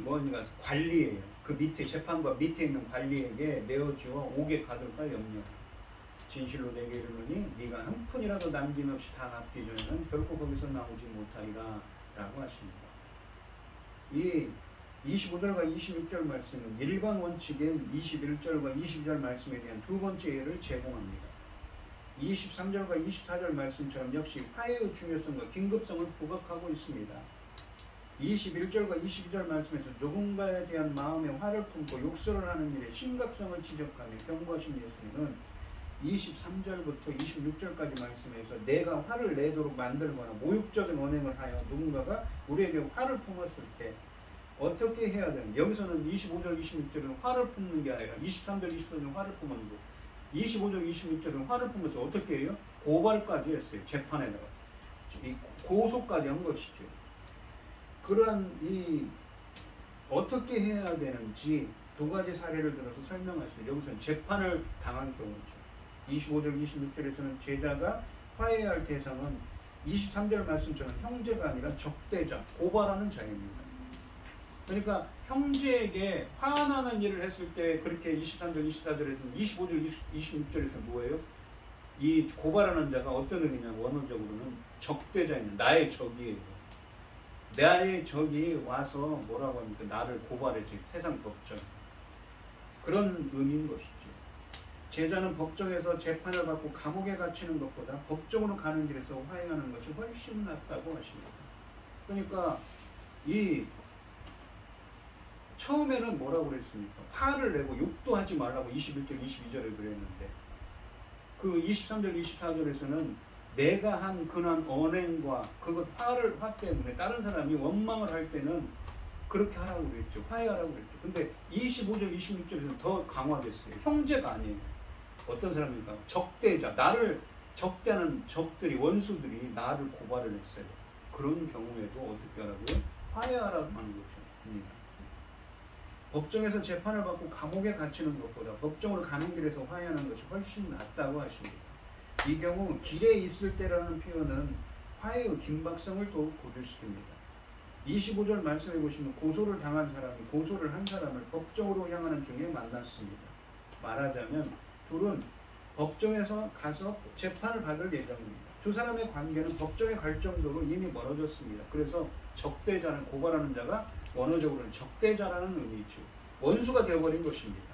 뭐냐면 관리예요. 그 밑에 재판관 밑에 있는 관리에게 내어주어 옥에 가둘까 염려. 진실로 내게 이르노니 네가 한 푼이라도 남김없이 다 갚기 전에는 결코 거기서 나오지 못하리라 라고 하십니다. 이 25절과 26절 말씀은 일반 원칙인 21절과 22절 말씀에 대한 두 번째 예를 제공합니다. 23절과 24절 말씀처럼 역시 화해의 중요성과 긴급성을 부각하고 있습니다. 21절과 22절 말씀에서 누군가에 대한 마음의 화를 품고 욕설을 하는 일의 심각성을 지적하며 경고하신 예수님은 23절부터 26절까지 말씀에서 내가 화를 내도록 만들거나 모욕적인 언행을 하여 누군가가 우리에게 화를 품었을 때 어떻게 해야 되는지, 여기서는 25절 26절은 화를 품는 게 아니라 23절 24절은 화를 품었고 25절 26절은 화를 품어서 어떻게 해요? 고발까지 했어요. 재판에다가 고소까지 한 것이죠. 그러한 어떻게 해야 되는지 두 가지 사례를 들어서 설명하시죠. 여기서는 재판을 당한 경우죠. 25절 26절에서는 제자가 화해해야 할 대상은 23절 말씀처럼 형제가 아니라 적대자, 고발하는 자입니다. 그러니까 형제에게 화나는 일을 했을 때 그렇게 23절 24절에서는 25절 26절에서 뭐예요? 이 고발하는 자가 어떤 의미냐, 원어적으로는 적대자입니다. 나의 적이에요. 나의 적이 와서 뭐라고 합니까? 나를 고발해서 세상 법정, 그런 의미인 것이죠. 제자는 법정에서 재판을 받고 감옥에 갇히는 것보다 법정으로 가는 길에서 화해하는 것이 훨씬 낫다고 하십니다. 그러니까 처음에는 뭐라고 그랬습니까? 화를 내고 욕도 하지 말라고 21절 22절에 그랬는데 그 23절 24절에서는 내가 한 근한 언행과 화 때문에 다른 사람이 원망을 할 때는 그렇게 하라고 그랬죠. 화해하라고 그랬죠. 근데 25절 26절에서는 더 강화됐어요. 형제가 아니에요. 어떤 사람입니까? 적대자, 나를 적대하는 적들이, 원수들이 나를 고발을 했어요. 그런 경우에도 어떻게 하라고요? 화해하라고 하는 거죠. 법정에서 재판을 받고 감옥에 갇히는 것보다 법정으로 가는 길에서 화해하는 것이 훨씬 낫다고 하십니다. 이 경우 길에 있을 때라는 표현은 화해의 긴박성을 더욱 고조시킵니다. 25절 말씀해 보시면 고소를 당한 사람이 고소를 한 사람을 법정으로 향하는 중에 만났습니다. 말하자면 둘은 법정에서 가서 재판을 받을 예정입니다. 두 사람의 관계는 법정에 갈 정도로 이미 멀어졌습니다. 그래서 적대자는, 고발하는 자가 원어적으로는 적대자라는 의미죠. 원수가 되어버린 것입니다.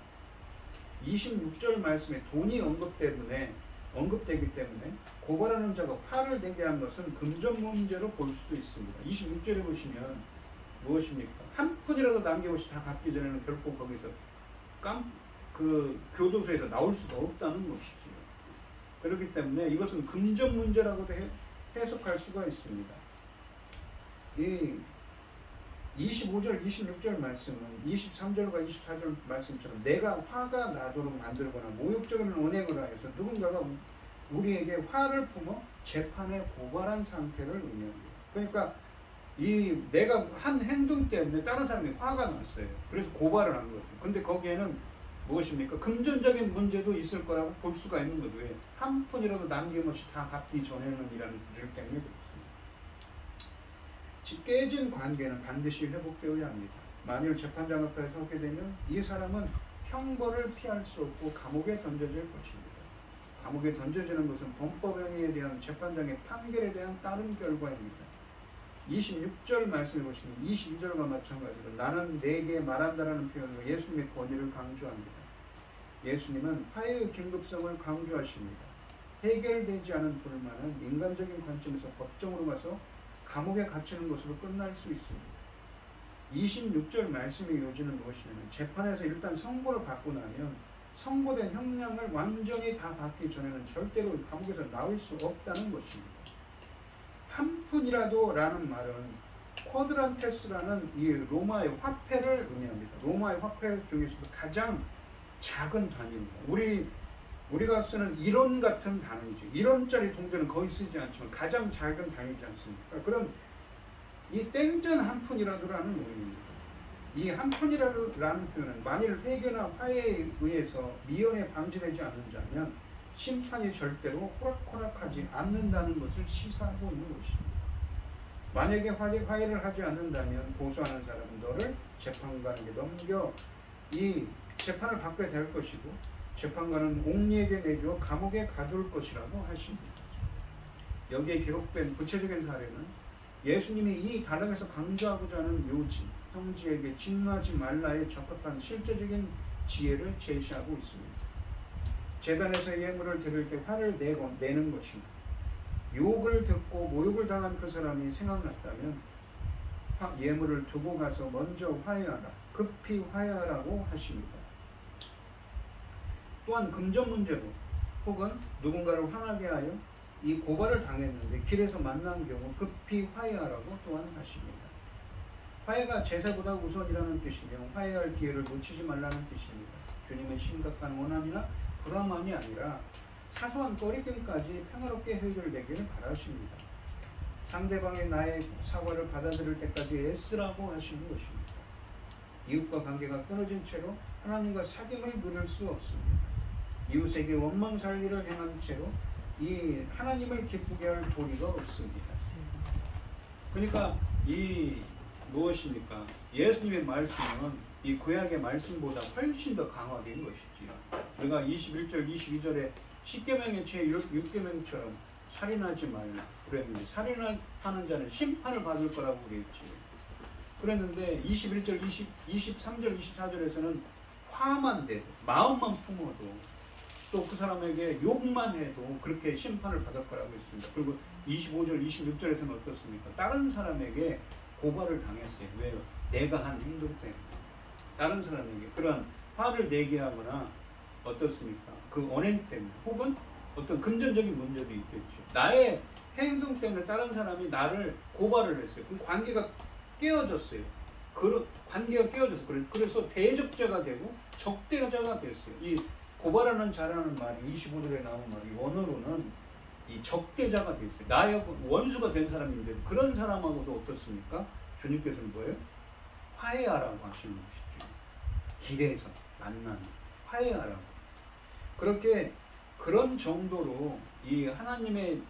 26절 말씀에 돈이 언급되기 때문에 고발하는 자가 화를 내게 한 것은 금전 문제로 볼 수도 있습니다. 26절에 보시면 무엇입니까? 한 푼이라도 남김없이 다 갚기 전에는 결코 거기서 교도소에서 나올 수가 없다는 것이죠. 그렇기 때문에 이것은 금전 문제라고도 해석할 수가 있습니다. 이 25절, 26절 말씀은 23절과 24절 말씀처럼 내가 화가 나도록 만들거나 모욕적인 언행을 하여서 누군가가 우리에게 화를 품어 재판에 고발한 상태를 의미합니다. 그러니까 이 내가 한 행동 때문에 다른 사람이 화가 났어요. 그래서 고발을 한 거죠. 근데 거기에는 무엇입니까? 금전적인 문제도 있을 거라고 볼 수가 있는 거죠. 왜? 한 푼이라도 남김없이 다 갚기 전에는 이라는 구절 때문에 그렇습니다. 깨진 관계는 반드시 회복되어야 합니다. 만일 재판장 앞에 서게 되면 이 사람은 형벌을 피할 수 없고 감옥에 던져질 것입니다. 감옥에 던져지는 것은 범법행위에 대한 재판장의 판결에 대한 다른 결과입니다. 26절 말씀해 보시면 22절과 마찬가지로 나는 내게 말한다라는 표현으로 예수님의 권위를 강조합니다. 예수님은 화해의 긴급성을 강조하십니다. 해결되지 않은 불만은 인간적인 관점에서 법정으로 가서 감옥에 갇히는 것으로 끝날 수 있습니다. 26절 말씀의 요지는 무엇이냐면 재판에서 일단 선고를 받고 나면 선고된 형량을 완전히 다 받기 전에는 절대로 감옥에서 나올 수 없다는 것입니다. 한 푼이라도 라는 말은 쿼드란테스라는 이 로마의 화폐를 의미합니다. 로마의 화폐 중에서도 가장 작은 단위입니다. 우리가 쓰는 1원 같은 단위죠. 1원짜리 동전은 거의 쓰지 않지만 가장 작은 단위지 않습니까? 그럼 이 땡전 한 푼이라도라는 의미입니다. 이 한 푼이라도라는 표현은 만일 회개나 화해에 의해서 미연에 방지되지 않는다면 심판이 절대로 호락호락하지 않는다는 것을 시사하고 있는 것입니다. 만약에 화해를 하지 않는다면 고소하는 사람은 너를 재판관에게 넘겨 이 재판을 받게 될 것이고 재판관은 옥리에게 내주어 감옥에 가둘 것이라고 하십니다. 여기에 기록된 구체적인 사례는 예수님이 이 단락에서 강조하고자 하는 요지, 형제에게 진노하지 말라에 적합한 실제적인 지혜를 제시하고 있습니다. 제단에서 예물을 드릴 때 화를 내는 것입니다. 욕을 듣고 모욕을 당한 그 사람이 생각났다면 예물을 두고 가서 먼저 화해하라, 급히 화해하라고 하십니다. 또한 금전 문제로 혹은 누군가를 화나게 하여 이 고발을 당했는데 길에서 만난 경우 급히 화해하라고 또한 하십니다. 화해가 제사보다 우선이라는 뜻이며 화해할 기회를 놓치지 말라는 뜻입니다. 주님은 심각한 원함이나 불화만이 아니라 사소한 꺼리낌까지 평화롭게 해결되기를 바라십니다. 상대방의 나의 사과를 받아들일 때까지 애쓰라고 하시는 것입니다. 이웃과 관계가 끊어진 채로 하나님과 사귐을 누릴 수 없습니다. 이웃에게 원망살리를 행한 채로 이 하나님을 기쁘게 할 도리가 없습니다. 그러니까 이 무엇입니까? 예수님의 말씀은 이 구약의 말씀보다 훨씬 더 강화된 것이지요. 우리가 21절, 22절에 10계명의 제6계명처럼 살인하지 말라 그랬는데 살인하는 자는 심판을 받을 거라고 그랬지요. 그랬는데 21절, 23절, 24절에서는 화만 돼도 마음만 품어도 또 그 사람에게 욕만 해도 그렇게 심판을 받을 거라고 했습니다. 그리고 25절, 26절에서는 어떻습니까? 다른 사람에게 고발을 당했어요. 왜요? 내가 한 행동 때문에. 다른 사람에게 그런 화를 내게 하거나 어떻습니까? 그 언행 때문에 혹은 어떤 금전적인 문제도 있겠죠. 나의 행동 때문에 다른 사람이 나를 고발을 했어요. 그럼 관계가 깨어졌어요. 관계가 깨어져서 그래서 대적자가 되고 적대자가 됐어요. 이 고발하는 자라는 말이 25절에 나오는 말이 원어로는 이 적대자가 됐어요. 나의 원수가 된 사람인데 그런 사람하고도 어떻습니까? 주님께서는 뭐예요? 화해하라고 하시는 것이죠. 길에서 만나는 화해하라고. 그렇게 그런 정도로 이 하나님의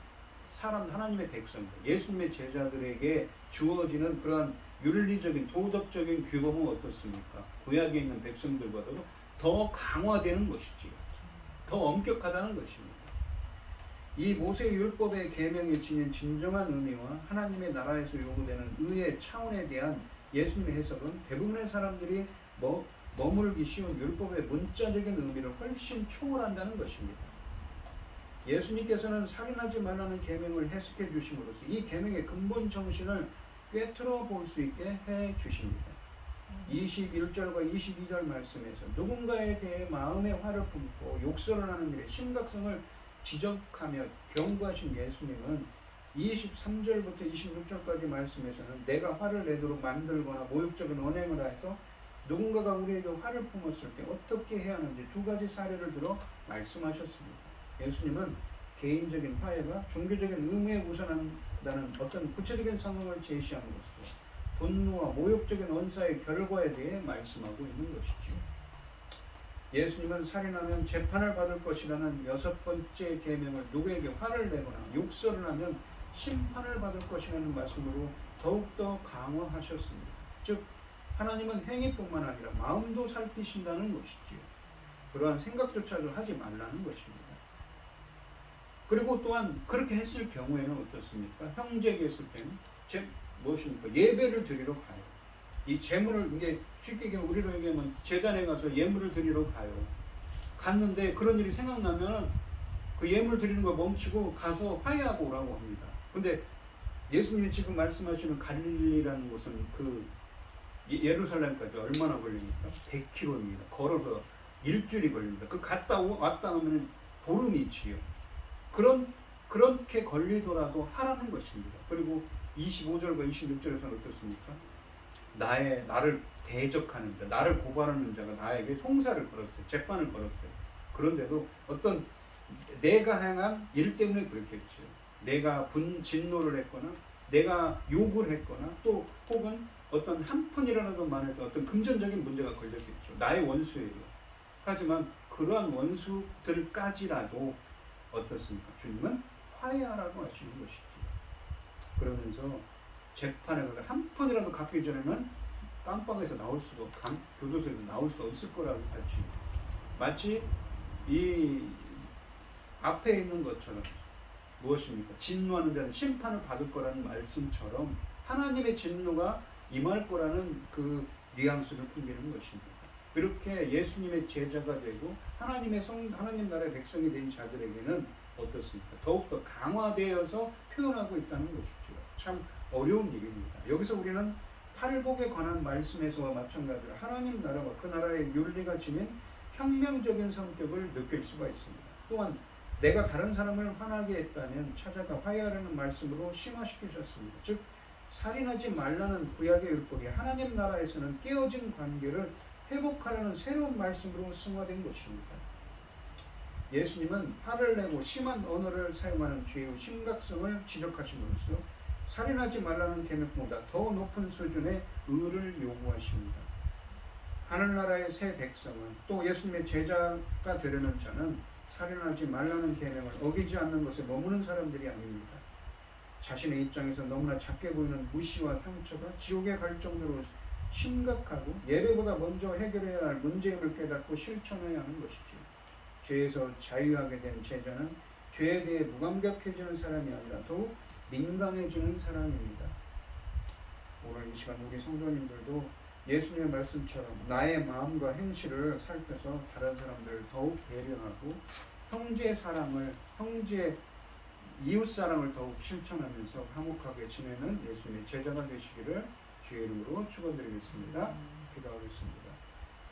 사람, 하나님의 백성, 예수님의 제자들에게 주어지는 그러한 윤리적인 도덕적인 규범은 어떻습니까? 구약에 있는 백성들보다도 더 강화되는 것이지요. 더 엄격하다는 것입니다. 이 모세율법의 계명에 지닌 진정한 의미와 하나님의 나라에서 요구되는 의의 차원에 대한 예수님의 해석은 대부분의 사람들이 머물기 쉬운 율법의 문자적인 의미를 훨씬 초월한다는 것입니다. 예수님께서는 살인하지 말라는 계명을 해석해 주심으로써 이 계명의 근본 정신을 꿰뚫어 볼 수 있게 해 주십니다. 21절과 22절 말씀에서 누군가에 대해 마음의 화를 품고 욕설을 하는 일의 심각성을 지적하며 경고하신 예수님은 23절부터 26절까지 말씀에서는 내가 화를 내도록 만들거나 모욕적인 언행을 해서 누군가가 우리에게 화를 품었을 때 어떻게 해야 하는지 두 가지 사례를 들어 말씀하셨습니다. 예수님은 개인적인 화해가 종교적인 의무에 우선한 라는 어떤 구체적인 상황을 제시함으로써 분노와 모욕적인 언사의 결과에 대해 말씀하고 있는 것이죠. 예수님은 살인하면 재판을 받을 것이라는 6번째 계명을 누구에게 화를 내거나 욕설을 하면 심판을 받을 것이라는 말씀으로 더욱더 강화하셨습니다. 즉 하나님은 행위뿐만 아니라 마음도 살피신다는 것이지요. 그러한 생각조차도 하지 말라는 것입니다. 그리고 또한 그렇게 했을 경우에는 어떻습니까? 형제에게 했을 때는 무엇입니까? 예배를 드리러 가요. 이 제물을, 이게 쉽게 얘기하면 우리로 얘기하면 제단에 가서 예물을 드리러 가요. 갔는데 그런 일이 생각나면 그 예물 드리는 거 멈추고 가서 화해하고 오라고 합니다. 근데 예수님이 지금 말씀하시는 갈릴리라는 곳은 그 예루살렘까지 얼마나 걸립니까? 100km입니다. 걸어서 일주일이 걸립니다. 그 갔다 왔다 하면 보름이 있지요. 그렇게 걸리더라도 하라는 것입니다. 그리고 25절과 26절에서는 어떻습니까? 나를 대적하는 자, 나를 고발하는 자가 나에게 송사를 걸었어요. 재판을 걸었어요. 그런데도 어떤 내가 행한 일 때문에 그랬겠죠. 내가 진노를 했거나 내가 욕을 했거나 또 혹은 어떤 한 푼이라도 만해서 어떤 금전적인 문제가 걸렸겠죠. 나의 원수예요. 하지만 그러한 원수들까지라도 어떻습니까? 주님은 화해하라고 하시는 것이죠. 그러면서 재판에 한 푼이라도 갚기 전에는 깜빵에서 나올 수도, 교도소에서 나올 수 없을 거라고 하죠. 마치 이 앞에 있는 것처럼 무엇입니까? 진노하는 자는 심판을 받을 거라는 말씀처럼 하나님의 진노가 임할 거라는 그 뉘앙스를 풍기는 것입니다. 그렇게 예수님의 제자가 되고 하나님 나라의 백성이 된 자들에게는 어떻습니까? 더욱더 강화되어서 표현하고 있다는 것이죠. 참 어려운 일입니다. 여기서 우리는 팔복에 관한 말씀에서와 마찬가지로 하나님 나라와 그 나라의 윤리가 지닌 혁명적인 성격을 느낄 수가 있습니다. 또한 내가 다른 사람을 화나게 했다면 찾아가 화해하라는 말씀으로 심화시키셨습니다. 즉 살인하지 말라는 구약의 율법이 하나님 나라에서는 깨어진 관계를 회복하라는 새로운 말씀으로 승화된 것입니다. 예수님은 화를 내고 심한 언어를 사용하는 죄의 심각성을 지적하심으로써 살인하지 말라는 계명보다 더 높은 수준의 의를 요구하십니다. 하늘나라의 새 백성은 또 예수님의 제자가 되려는 자는 살인하지 말라는 계명을 어기지 않는 것에 머무는 사람들이 아닙니다. 자신의 입장에서 너무나 작게 보이는 무시와 상처가 지옥에 갈 정도로 심각하고 예배보다 먼저 해결해야 할 문제임을 깨닫고 실천해야 하는 것이죠. 죄에서 자유하게 된 제자는 죄에 대해 무감각해지는 사람이 아니라 더욱 민감해지는 사람입니다. 오늘 이 시간 우리 성도님들도 예수님의 말씀처럼 나의 마음과 행실을 살펴서 다른 사람들을 더욱 배려하고 형제 사랑을, 형제 이웃 사랑을 더욱 실천하면서 화목하게 지내는 예수님의 제자가 되시기를 주의 이름으로 축원드리겠습니다. 기도하겠습니다.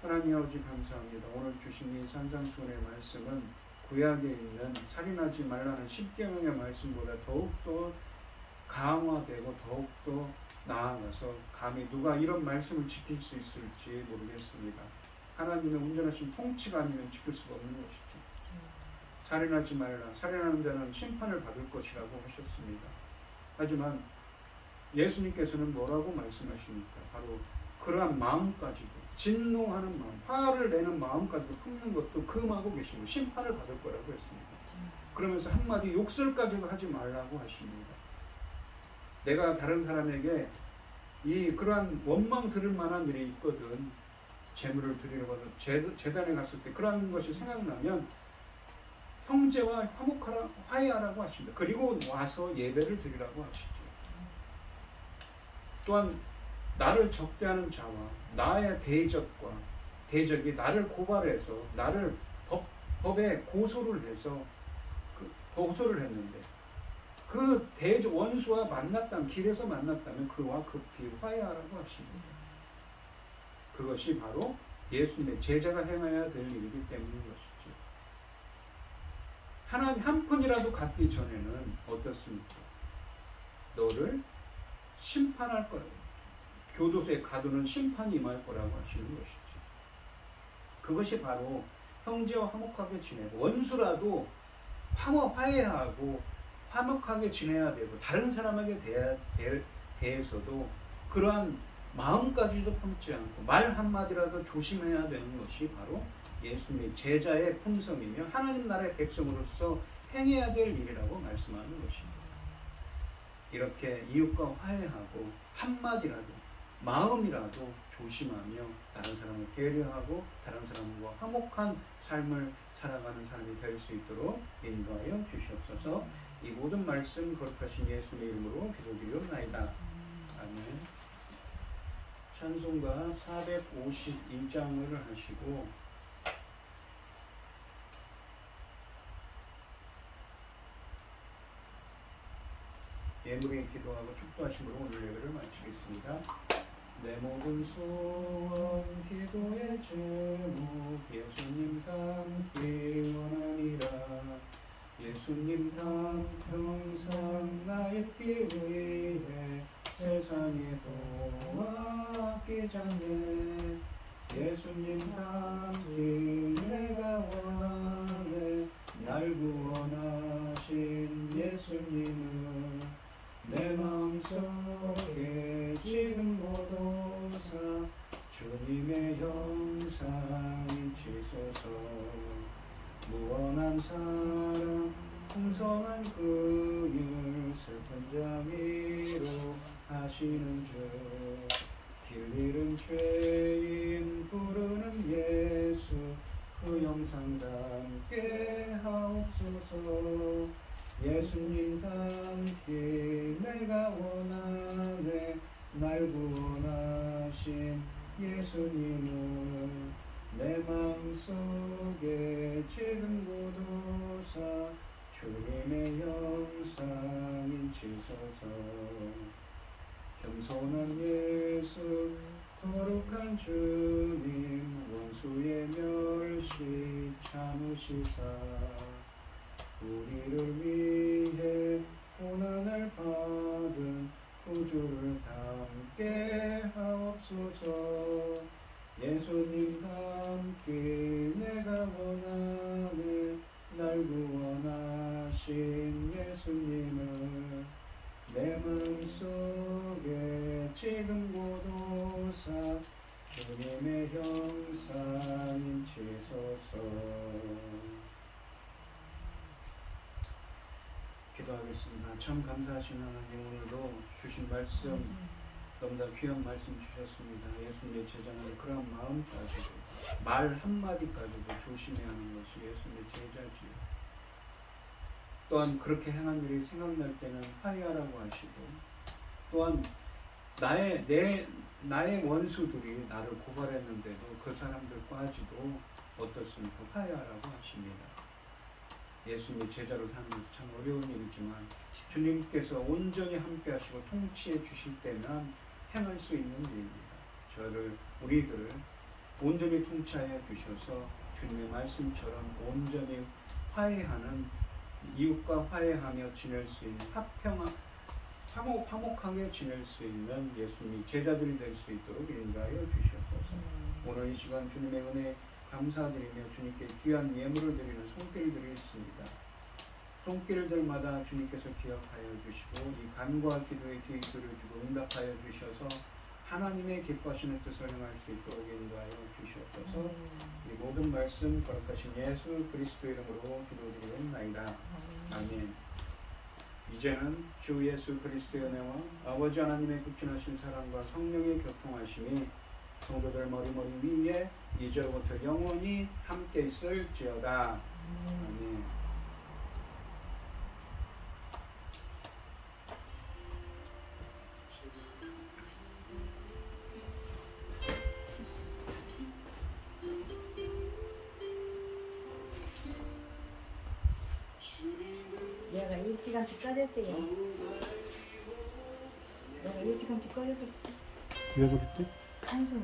하나님 아버지 감사합니다. 오늘 주신 이 산상수훈의 말씀은 구약에 있는 살인하지 말라는 10계명의 말씀보다 더욱더 강화되고 더욱더 나아가서 감히 누가 이런 말씀을 지킬 수 있을지 모르겠습니다. 하나님의 온전하신 통치가 아니면 지킬 수가 없는 것이죠. 살인하지 말라. 살인하는 자는 심판을 받을 것이라고 하셨습니다. 하지만 예수님께서는 뭐라고 말씀하십니까? 바로 그러한 마음까지도, 진노하는 마음, 화를 내는 마음까지도 품는 것도 금하고 계시고 심판을 받을 거라고 했습니다. 그러면서 한마디 욕설까지도 하지 말라고 하십니다. 내가 다른 사람에게 그러한 원망 들을 만한 일이 있거든, 재물을 드리려고 제단에 갔을 때 그러한 것이 생각나면 형제와 화목하라, 화해하라고 하십니다. 그리고 와서 예배를 드리라고 하시죠. 또한 나를 적대하는 자와 나의 대적이 나를 고발해서 나를 법에 고소를 해서 고소를 했는데 그 원수와 만났다면, 길에서 만났다면 그와 급히 화해하라고 하십니다. 그것이 바로 예수님의 제자가 행해야 될 일이기 때문인 것이죠. 하나님 한 푼이라도 갚기 전에는 어떻습니까? 너를 심판할 거라고, 교도소에 가두는 심판이 임할 거라고 하시는 것이죠. 그것이 바로 형제와 화목하게 지내고 원수라도 화해하고 화목하게 지내야 되고 다른 사람에게 대해서도 그러한 마음까지도 품지 않고 말 한마디라도 조심해야 되는 것이 바로 예수님의 제자의 품성이며 하나님 나라의 백성으로서 행해야 될 일이라고 말씀하는 것입니다. 이렇게 이웃과 화해하고 한마디라도 마음이라도 조심하며 다른 사람을 배려하고 다른 사람과 화목한 삶을 살아가는 사람이 될 수 있도록 인도하여 주시옵소서. 이 모든 말씀 거룩하신 예수님의 이름으로 기도드리옵나이다. 아멘. 찬송가 452장을 하시고 예물에 기도하고 축도하심으로 오늘 예배를 마치겠습니다. 내 모든 소원 기도의 제목 예수님 닮기 원하니라. 예수님 닮 평생 나의 길 위해 세상에 도와기자네. 예수님 닮기 내가 원하네. 날 구원하신 예수님은 내 마음속에 지금 모도사 주님의 형상이 치소서. 무언한 사랑 풍성한 그일 슬픈 자미로 하시는 주. 길 잃은 죄인 부르는 예수 그 형상 닮게 하옵소서. 예수님 닮기 내가 원하네. 날 구원하신 예수님은 내 마음속에 지금 모도사 주님의 형상인 치소서. 겸손한 예수 거룩한 주님 원수의 멸시 참으시사 우리를 위해 고난을 받은 구주를 닮게 하옵소서. 예수님 닮기 내가 원하네. 날 구원하신 예수님을 내 마음속에 지금 모도사 주님의 형상인 치소서. 기도하겠습니다. 참 감사하신 하나님, 오늘도 주신 말씀 너무나 귀한 말씀 주셨습니다. 예수님의 제자는 그런 마음까지도 말 한마디까지도 조심해야 하는 것이 예수님의 제자지요. 또한 그렇게 행한 일이 생각날 때는 화해하라고 하시고, 또한 나의 원수들이 나를 고발했는데도 그 사람들까지도 어떻습니까? 화해하라고 하십니다. 예수님의 제자로 사는 것이 참 어려운 일이지만 주님께서 온전히 함께 하시고 통치해 주실 때만 행할 수 있는 일입니다. 우리들을 온전히 통치하여 주셔서 주님의 말씀처럼 온전히 화해하는, 이웃과 화해하며 지낼 수 있는 화목하게 지낼 수 있는 예수님이 제자들이 될 수 있도록 인도하여 주시옵소서. 오늘 이 시간 주님의 은혜 감사드리며 주님께 귀한 예물을 드리는 손길들이 있습니다. 손길들마다 주님께서 기억하여 주시고 이 간구와 기도의 귀를 주고 응답하여 주셔서 하나님의 기뻐하시는 뜻을 행할 수 있도록 인도하여 주시옵소서. 이 모든 말씀 거룩하신 예수 그리스도 이름으로 기도드리옵나이다. 아멘. 이제는 주 예수 그리스도의 은혜와 아버지 하나님의 극진하신 사랑과 성령의 교통하심이 성도들 머리머리 위에 이제로부터 영원히 함께 있을지어다. 아멘. 내가 일찌감치 꺼졌어요. 내가 일찌감치 꺼졌어. 왜 그랬대? 찬송이